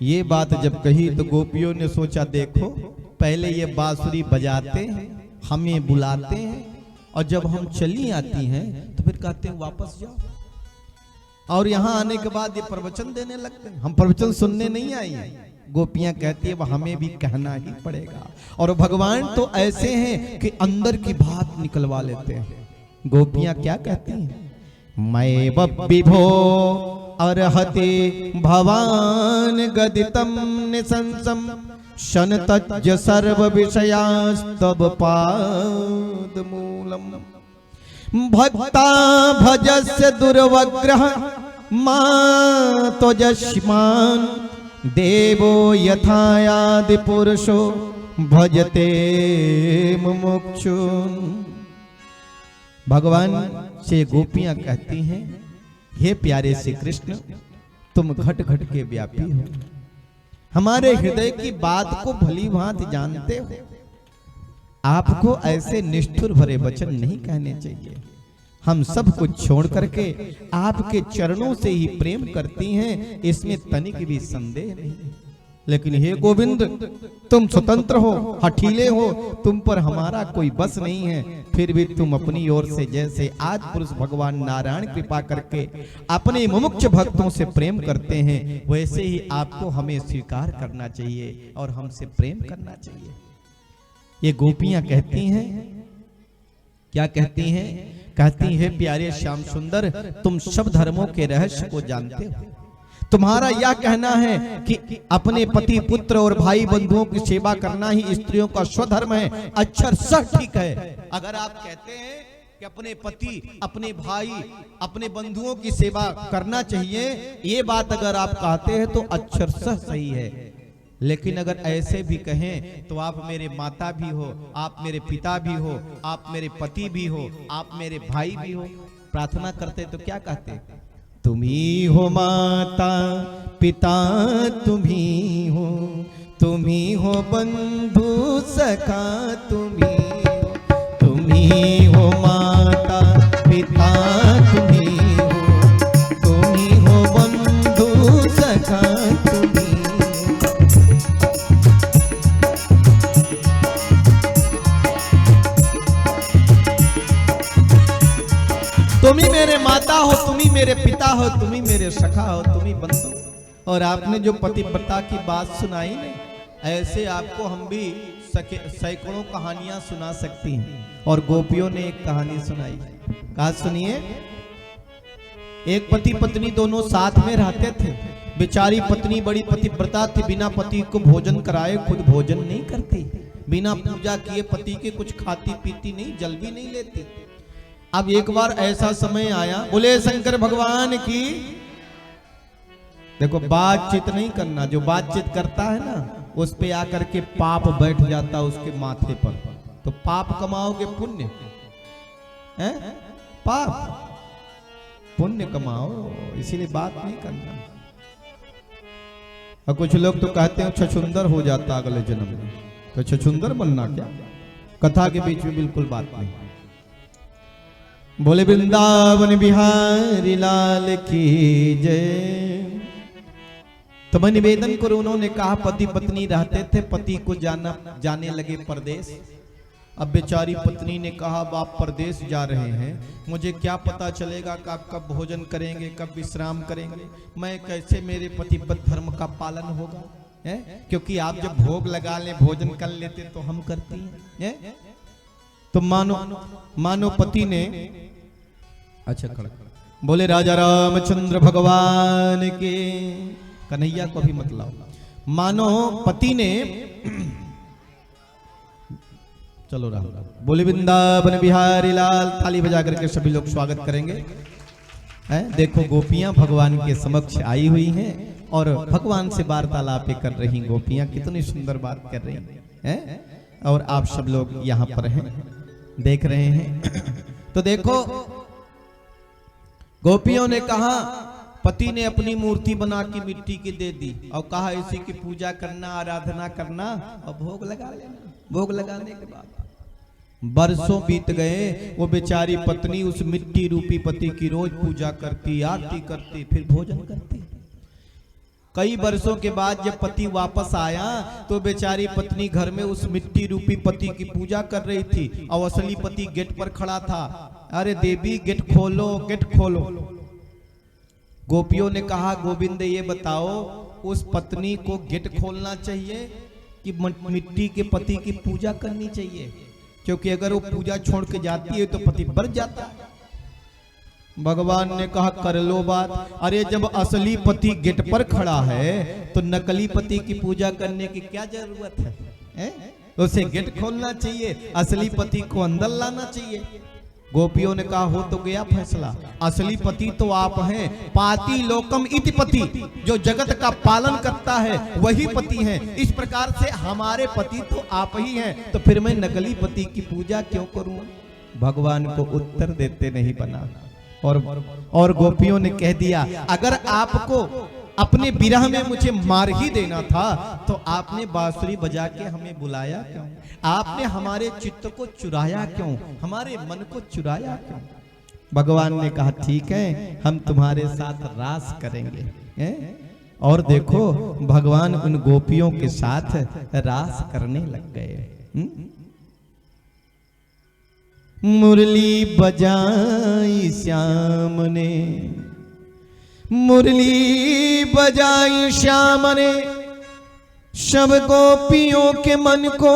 ये बात जब कही तो गोपियों ने सोचा देखो, पहले ये बांसुरी बजाते हैं, हमें बुलाते हैं, और जब हम चली आती हैं तो फिर कहते हैं वापस जाओ। और यहां आने के बाद ये प्रवचन देने लगते हैं। हम प्रवचन सुनने नहीं आई हैं। गोपियां कहती है वह हमें भी कहना ही पड़ेगा। और भगवान तो ऐसे हैं कि अंदर की बात निकलवा लेते हैं। गोपियां क्या कहती हैं? मैं विभो अर्हति भवान गदितम निसंसम शनतज्ज सर्व विषयास्तव पाद मूलम भक्ता भजस्य दुर्वग्रह मातोजस्मान देवो यथायादि पुरुषो भजते मुमुक्षुन्। भगवान से गोपियां कहती हैं हे प्यारे श्री कृष्ण, तुम घट घट के व्यापी हो, हमारे हृदय की बात को भली भांति जानते हो। आपको ऐसे निष्ठुर भरे वचन नहीं कहने चाहिए। हम सब कुछ छोड़ करके आपके चरणों से ही प्रेम करती हैं, इसमें तनिक भी संदेह नहीं। लेकिन हे गोविंद, तुम स्वतंत्र हो, हठीले हो, तुम पर हमारा कोई बस नहीं है। फिर भी तुम अपनी ओर से जैसे आज पुरुष भगवान नारायण कृपा करके अपने मुमुक्ष भक्तों से प्रेम करते हैं, वैसे ही आपको हमें स्वीकार करना चाहिए और हमसे प्रेम करना चाहिए। ये गोपियां कहती हैं, क्या कहती हैं? कहती है प्यारे श्याम सुंदर, तुम सब धर्मों के रहस्य को जानते हो। तुम्हारा यह कहना है कि अपने पति पुत्र और भाई बंधुओं की सेवा करना ही स्त्रियों का स्वधर्म है, अक्षर सच ठीक है। अगर आप कहते हैं कि अपने पति, अपने भाई, अपने बंधुओं की सेवा करना चाहिए, ये बात अगर आप कहते हैं तो अक्षर सच सही है। लेकिन अगर ऐसे भी कहें तो आप मेरे माता भी हो, आप मेरे पिता भी हो, आप मेरे पति भी हो, आप मेरे भाई भी हो। प्रार्थना करते तो क्या कहते? तुम ही हो माता पिता, तुम ही हो बंधु सखा, तुम ही हो माता पिता, तुम ही हो बंधु सखा, तुम ही मेरे माता हो, तुम ही मेरे पिता हो, तुम ही मेरे सखा हो, तुम ही बंधु। और आपने जो पतिव्रता की बात सुनाई ना, ऐसे आपको हम भी सैकड़ों कहानियां सुना सकती हैं। और गोपियों ने एक कहानी सुनाई, कहा सुनिए। एक पति पत्नी दोनों साथ में रहते थे। बेचारी पत्नी बड़ी पतिव्रता थी, बिना पति को भोजन कराए खुद भोजन नहीं करती, बिना पूजा किए पति के कुछ खाती पीती नहीं, जल भी नहीं लेती। अब एक बार ऐसा समय आया, बोले शंकर भगवान की। देखो बातचीत नहीं करना, जो बातचीत करता है ना उस पे आकर के पाप बैठ जाता उसके माथे पर। तो पाप कमाओगे पुण्य है, पाप पुण्य कमाओ, इसीलिए बात नहीं करना। और कुछ लोग तो कहते हैं छछुंदर हो जाता अगले जन्म में, तो छछुंदर बनना क्या? कथा के बीच में बिल्कुल बात नहीं। बोले वृंदावन बिहारी लाल की जय। तो मैं निवेदन करूं, उन्होंने कहा पति पत्नी रहते थे, पति को जाने लगे परदेश। अब बेचारी पत्नी ने कहा आप परदेश जा रहे हैं, मुझे क्या पता चलेगा कि आप कब भोजन करेंगे, कब विश्राम करेंगे, मैं कैसे मेरे पतिव्रत धर्म का पालन होगा है? क्योंकि आप जब भोग लगा ले भोजन कर लेते तो हम करती हैं। तो मानो पति ने अच्छा खड़ा बोले राजा रामचंद्र भगवान के। कन्हैया को भी मतलब मानो पति ने चलो राम बोले वृंदावन बिहारी लाल। ताली बजा करके सभी लोग स्वागत करेंगे। देखो गोपियां भगवान के समक्ष आई हुई हैं और भगवान से वार्तालाप कर रही गोपियां कितनी सुंदर बात कर रही हैं। और आप सब लोग यहाँ पर हैं देख रहे हैं। तो देखो गोपियों ने कहा पति ने अपनी मूर्ति बना के मिट्टी की दे दी और कहा इसी की पूजा करना आराधना करना और भोग लगा लेना। भोग लगाने के बाद बरसों बीत गए। वो बेचारी पत्नी उस मिट्टी रूपी पति की रोज पूजा करती आरती करती फिर भोजन करती। कई वर्षों के बाद जब पति वापस आया तो बेचारी पत्नी घर में उस मिट्टी रूपी पति की पूजा कर रही थी और असली पति गेट पर खड़ा था। अरे देवी गेट खोलो गेट खोलो। गोपियों ने कहा गोविंद ये बताओ उस पत्नी को गेट खोलना चाहिए कि मिट्टी के पति की पूजा करनी चाहिए? क्योंकि अगर वो पूजा छोड़ के जाती है तो पति बढ़ जाता है। भगवान ने कहा कर लो बात। अरे जब असली पति गेट पर खड़ा है तो नकली पति की पूजा करने की क्या जरूरत है? उसे गेट खोलना चाहिए, असली पति को अंदर लाना चाहिए। गोपियों ने कहा हो तो गया फैसला। असली पति तो आप हैं। पाति लोकम इति पति, जो जगत का पालन करता है वही पति है। इस प्रकार से हमारे पति तो आप ही हैं, तो फिर मैं नकली पति की पूजा क्यों करूं? भगवान को उत्तर देते नहीं बना। और गोपियों ने कह दिया अगर आपको अपने विरह में मुझे मार ही देना था तो आपने बांसुरी बजा के हमें बुलाया क्यों? आपने हमारे चित्त को चुराया क्यों? हमारे मन को चुराया क्यों? भगवान ने कहा ठीक है हम तुम्हारे साथ रास करेंगे। और देखो भगवान उन गोपियों के साथ रास करने लग गए। मुरली बजाई श्याम ने, मुरली बजाई श्याम ने, सब गोपियों के मन को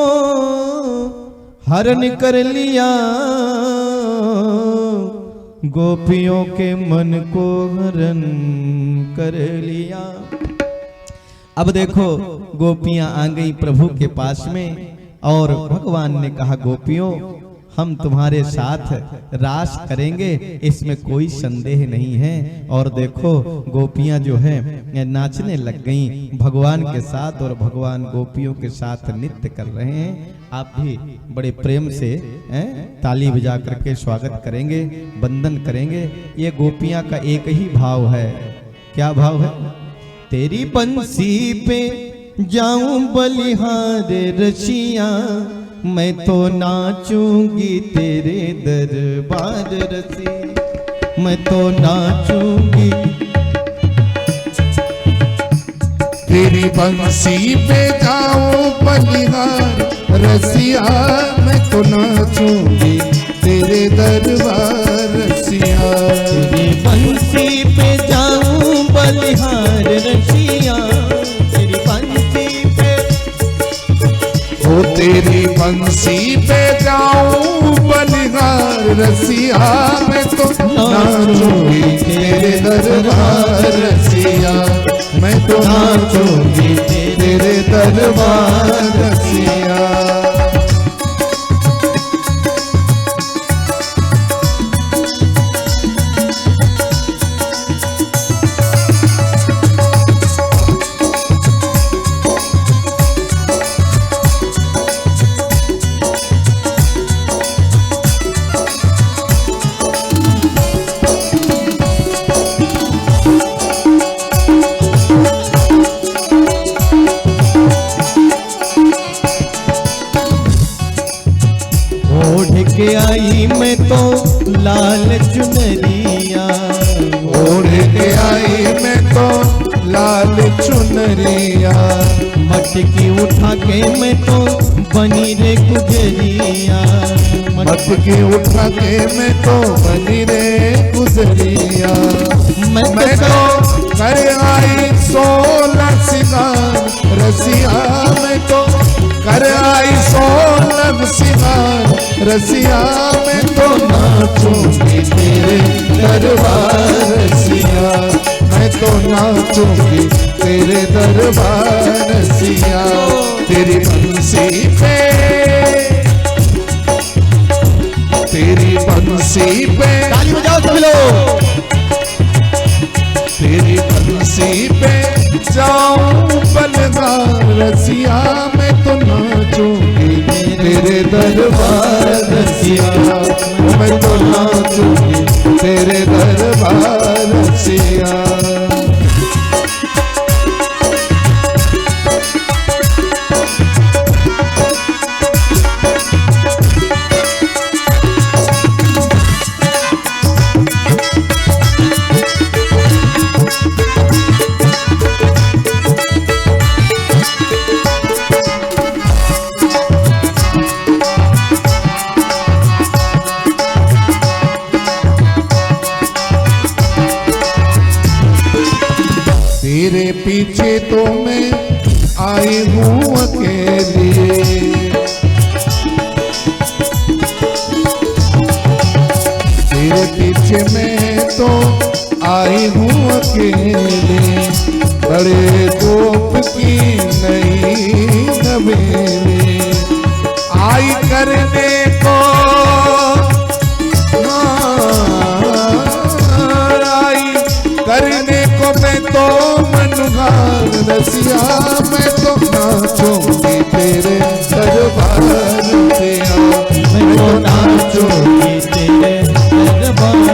हरण कर लिया। गोपियों के मन को हरण कर लिया। अब देखो गोपियां आ गई प्रभु के पास में और भगवान ने कहा गोपियों हम तुम्हारे साथ रास करेंगे, इसमें कोई संदेह नहीं है। और देखो गोपियां जो है नाचने लग गईं भगवान के साथ और भगवान गोपियों के साथ नृत्य कर रहे हैं। आप भी बड़े प्रेम से ताली बजा करके स्वागत करेंगे, वंदन करेंगे। ये गोपियां का एक ही भाव है। क्या भाव है? तेरी बंसी पे जाऊं बलिहार रसिया, मैं तो नाचूंगी तेरे दरबार रसी, मैं तो नाचूंगी। तेरी बंसी पे जाऊं बलिहार रसिया, मैं तो नाचूंगी तेरे दरबार रसिया। तेरी बंसी पे जाऊं बलिहार रसिया, तेरी बंसी पे, ओ तेरी बंसी पे जाऊं बलिहार रसिया, मैं तो नाचूंगी तेरे दरबार रसिया, मैं तो नाचूंगी तेरे दरबार रसिया। के आई मैं तो लाल चुनरिया, ओढ़ के आई मैं तो लाल चुनरिया, मटकी उठा के मैं तो बनी रे गुजरिया, मटकी उठा के मैं तो बनी रे गुजरिया। मैं तो कर आई 16 सिंगार रसिया, मैं तो कर आई 16 सिंगार रसिया, मैं तो नाचूंगी तेरे दरबार रसिया, मैं तो नाचूंगी तेरे दरबार रसिया। तेरी बंसी पे, तेरी बंसी पे, ताली बजाओ सब लोग। तेरी बंसी पे जाऊं बलगार रसिया, मैं तो नाचूंगी तेरे दरबार रसिया, मैं तो नाचूंगी तेरे दरबार रसिया। तेरे पीछे तो मैं आई हूँ अकेली, तेरे पीछे मैं तो आई हूँ अकेली। बड़े गोप की नई नवेली आई करने को, आई करने को मैं तो मनुहार रसिया, मैं तो नाचूंगी तेरे दरबार रसिया, मैं तो नाचूंगी तेरे दरबार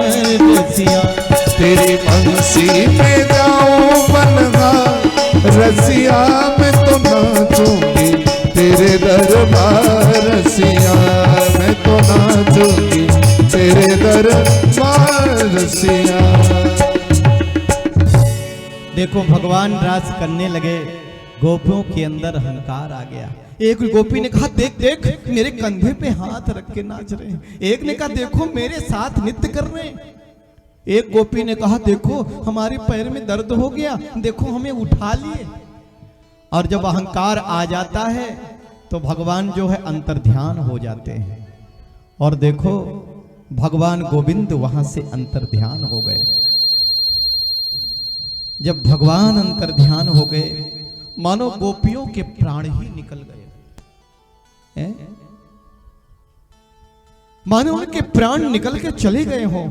रसिया। तेरी बंसी में जाऊं बनहार रसिया, मैं तो नाचूंगी तेरे दरबार रसिया, मैं तो नाचूंगी तेरे दरबार रसिया। देखो भगवान रास करने लगे, गोपियों के अंदर अहंकार आ गया। एक गोपी ने कहा देख देख मेरे कंधे पे हाथ रख के नाच रहे हैं। एक ने कहा देखो मेरे साथ नृत्य कर रहे हैं। एक गोपी ने कहा देखो हमारे पैर में दर्द हो गया, देखो हमें उठा लिए। और जब अहंकार आ जाता है तो भगवान जो है अंतर्ध्यान हो जाते हैं। और देखो भगवान गोविंद वहां से अंतर्ध्यान हो गए। जब भगवान अंतर्ध्यान हो गए मानो गोपियों के प्राण ही निकल गए, मानो उनके प्राण निकल के चले गए हो।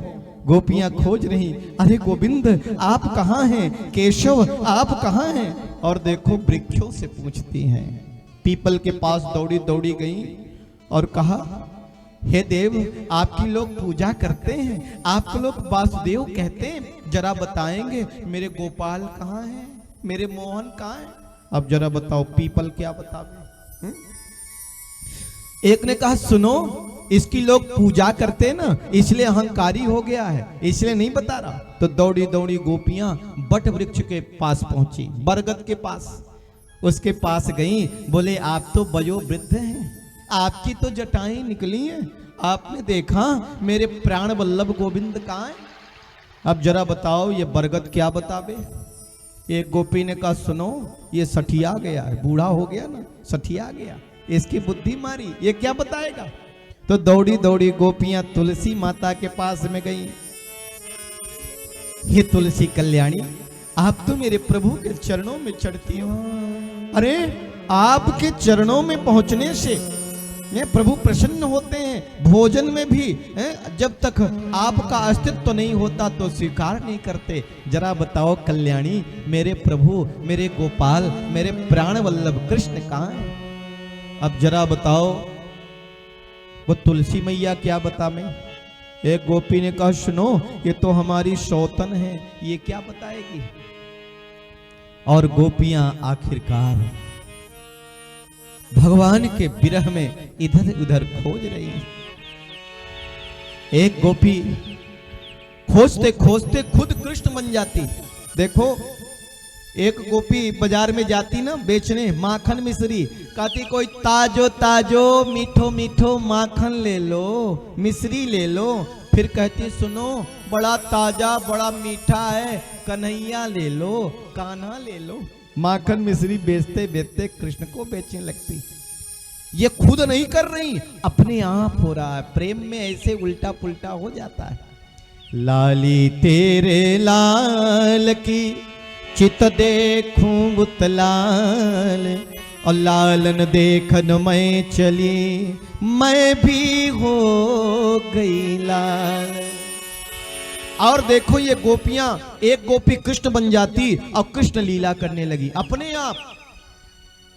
गोपियां खोज रही, अरे गोविंद आप कहाँ हैं, केशव आप कहाँ हैं। और देखो वृक्षों से पूछती हैं, पीपल के पास दौड़ी दौड़ी गई और कहा हे देव आपकी लोग पूजा करते हैं, आप लोग वासुदेव कहते हैं, जरा बताएंगे मेरे गोपाल कहाँ हैं, मेरे मोहन कहाँ हैं। अब जरा बताओ पीपल क्या बतावे। एक ने कहा सुनो इसकी लोग पूजा करते ना इसलिए अहंकारी हो गया है, इसलिए नहीं बता रहा। तो दौड़ी दौड़ी गोपियां बट वृक्ष के पास पहुंची, बरगद के पास। उसके पास गई, बोले आप तो बयो वृद्ध हैं, आपकी तो जटाएं निकली हैं, आपने देखा मेरे प्राण वल्लभ गोविंद कहाँ हैं। अब जरा बताओ ये बरगद क्या बतावे। एक गोपी ने कहा सुनो ये सठिया गया है, बूढ़ा हो गया ना, सठिया गया, इसकी बुद्धि मारी, ये क्या बताएगा। तो दौड़ी दौड़ी गोपियां तुलसी माता के पास में गई। हे तुलसी कल्याणी आप तो मेरे प्रभु के चरणों में चढ़ती हो। अरे आपके चरणों में पहुंचने से प्रभु प्रसन्न होते हैं, भोजन में भी जब तक आपका अस्तित्व नहीं होता तो स्वीकार नहीं करते। जरा बताओ कल्याणी मेरे प्रभु, मेरे गोपाल, मेरे प्राण वल्लभ कृष्ण कहाँ हैं। अब जरा बताओ वो तुलसी मैया क्या बतावे। एक गोपी ने कहा सुनो ये तो हमारी सौतन है, ये क्या बताएगी। और गोपियां आखिरकार भगवान के विरह में इधर उधर खोज रही। एक गोपी खोजते खोजते खुद कृष्ण बन जाती। देखो एक गोपी बाजार में जाती ना बेचने माखन मिश्री, कहती कोई ताजो ताजो मीठो मीठो माखन ले लो, मिश्री ले लो। फिर कहती सुनो बड़ा ताजा बड़ा मीठा है, कन्हैया ले लो, कान्हा ले लो। माखन मिश्री बेचते बेचते कृष्ण को बेचने लगती। ये खुद नहीं कर रही, अपने आप हो रहा है। प्रेम में ऐसे उल्टा पुल्टा हो जाता है। लाली तेरे लाल की चित देखूं बुतलाल, और लालन देखन मैं चली मैं भी हो गई लाल। और देखो ये गोपियां, एक गोपी कृष्ण बन जाती और कृष्ण लीला करने लगी अपने आप।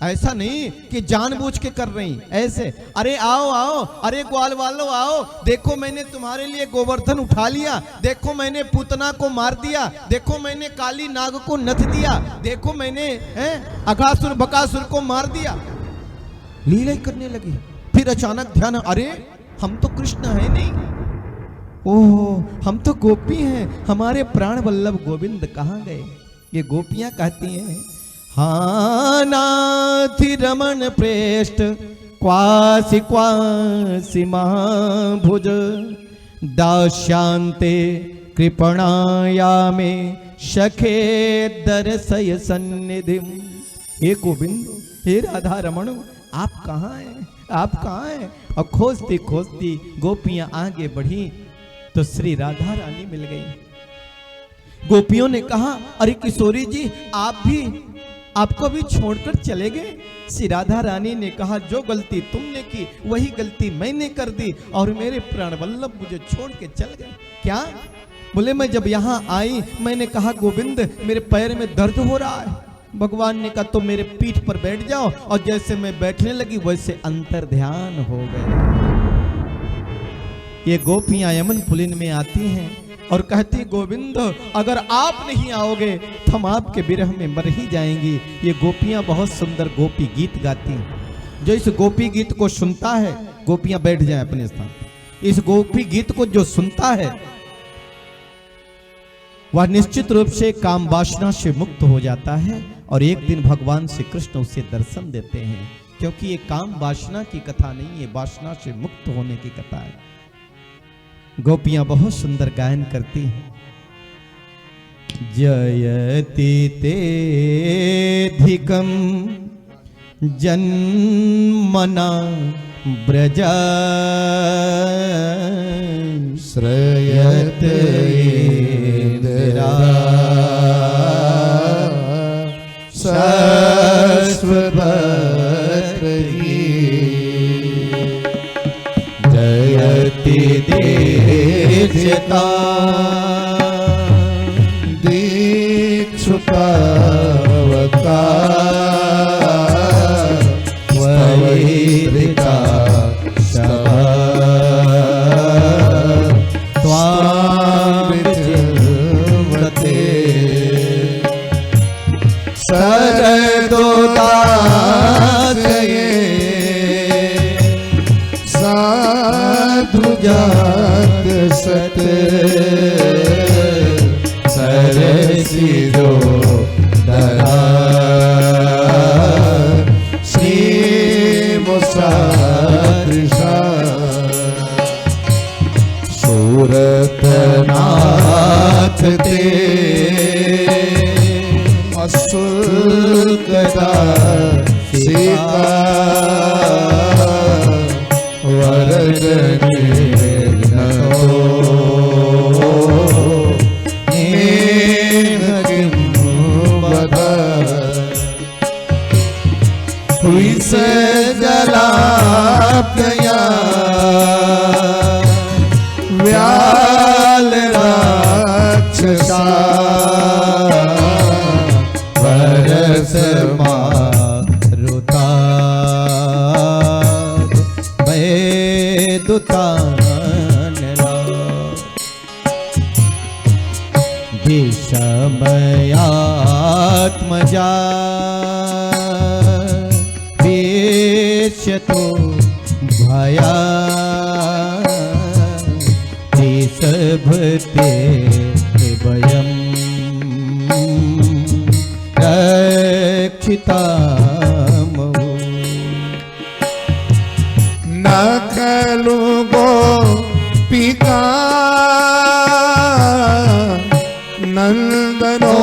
ऐसा नहीं कि जानबूझ के कर रही, ऐसे अरे आओ आओ, अरे ग्वाल वालों आओ, देखो मैंने तुम्हारे लिए गोवर्धन उठा लिया, देखो मैंने पूतना को मार दिया, देखो मैंने काली नाग को नथ दिया, देखो मैंने अघासुर बकासुर को मार दिया। लीला करने लगी। फिर अचानक ध्यान, अरे हम तो कृष्ण है नहीं, ओह हम तो गोपी हैं, हमारे प्राण वल्लभ गोविंद कहाँ गए। ये गोपियां कहती हैं, हाँ नाथि रमण प्रेष्ठ क्वासि क्वासि महाभुज, दास्यांते कृपणाया में सखे दर्शय सन्निधिम। हे गोविंद, हे राधा रमण, आप कहाँ हैं, आप कहाँ हैं। और खोजती खोजती गोपियां आगे बढ़ी तो श्री राधा रानी मिल गई। गोपियों ने कहा, अरे किशोरी जी आप भी, आपको भी छोड़कर चले गए। श्री राधा रानी ने कहा, जो गलती तुमने की वही गलती मैंने कर दी और मेरे प्राण वल्लभ मुझे छोड़ के चल गए। क्या? बोले मैं जब यहाँ आई मैंने कहा गोविंद मेरे पैर में दर्द हो रहा है। भगवान ने कहा तो मेरे पीठ पर बैठ जाओ, और जैसे मैं बैठने लगी वैसे अंतर ध्यान हो गए। ये गोपियां यमन पुलिन में आती हैं और कहती, गोविंद अगर आप नहीं आओगे तो हम आपके विरह में मर ही जाएंगी। ये गोपियां बहुत सुंदर गोपी गीत गाती हैं। जो इस गोपी गीत को सुनता है, गोपियां बैठ जाएं अपने स्थान। इस गोपी गीत को जो सुनता है वह निश्चित रूप से काम वासना से मुक्त हो जाता है, और एक दिन भगवान श्री कृष्ण उसे दर्शन देते हैं। क्योंकि ये काम वासना की कथा नहीं है, वासना से मुक्त होने की कथा है। गोपियां बहुत सुंदर गायन करती हैं। जयति तेधिकं जन्मना ब्रज, श्रयत इंदिरा शश्वभद्री, जयति दीक्षिता दीक्षुतावतार, वैरिका शबा त्वां विचिन्वते, सरदोदासये साधुजात सत, सरसिदो दरा श्री मुसादृशा, सूरतनाथ ते असुलकता सीता, वरदने नतो हुईस जलाप्तया व्याल राक्षसा, वरस मारुता दुतानला, विषमयात्मजा वेश्यतो भया, त्रिसभते वयं रक्षितामो, न खलु गोपिका नंदनो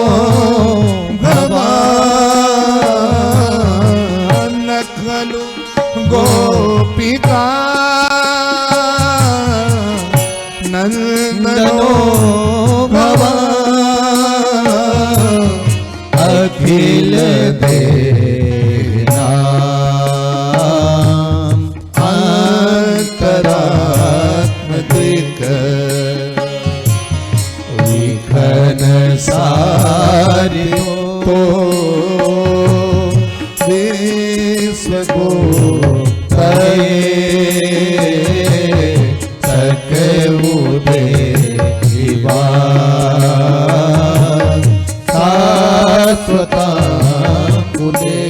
भगवान, न खलु गोपिका नंदनो मनोभवा अखिल देना अंतरात्मदिक विघन सारि तो विश्व को शाश्वता कुले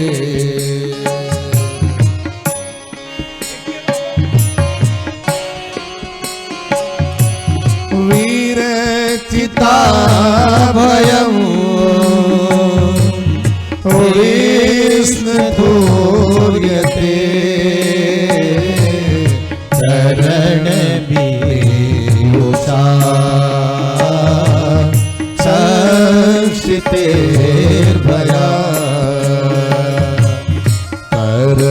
वीर चिता भयं विष्णुधूर्यते चरण बीयुषा संस्थितेर्भया कर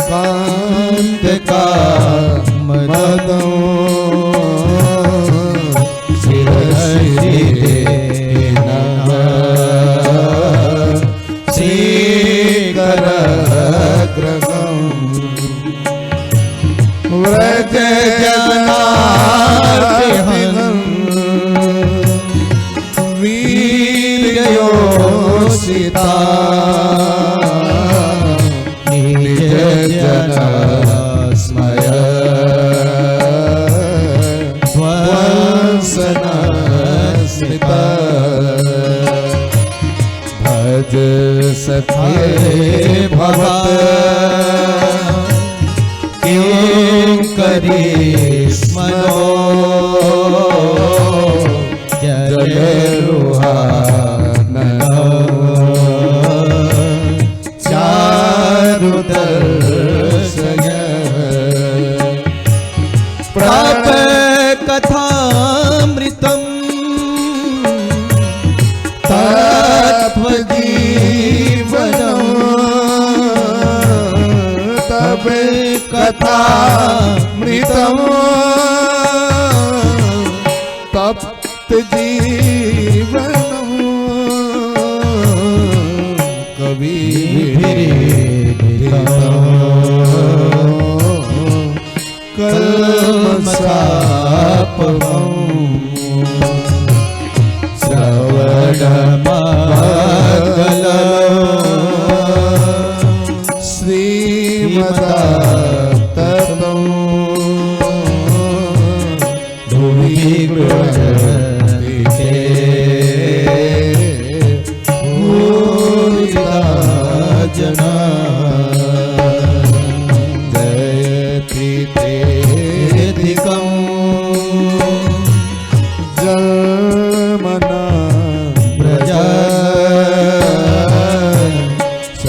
कांत का मदो शिरसि नमः श्रीकरग्रहम् व्रज जगन्नाथ वीर्योषिता निज जन स्मय ध्वंसना स्मृता भज सखे भवत करिश्मनो जलरुहाननो चारुदर्शय प्राप कथामृतं तत्त्वजीवनं तब कथामृतं तप्त जीवनं कवि कल्मषापहं श्रवणमङ्गलम् श्रीमदाततं भुवि गृह्णन्ति ते भूरिदा जना।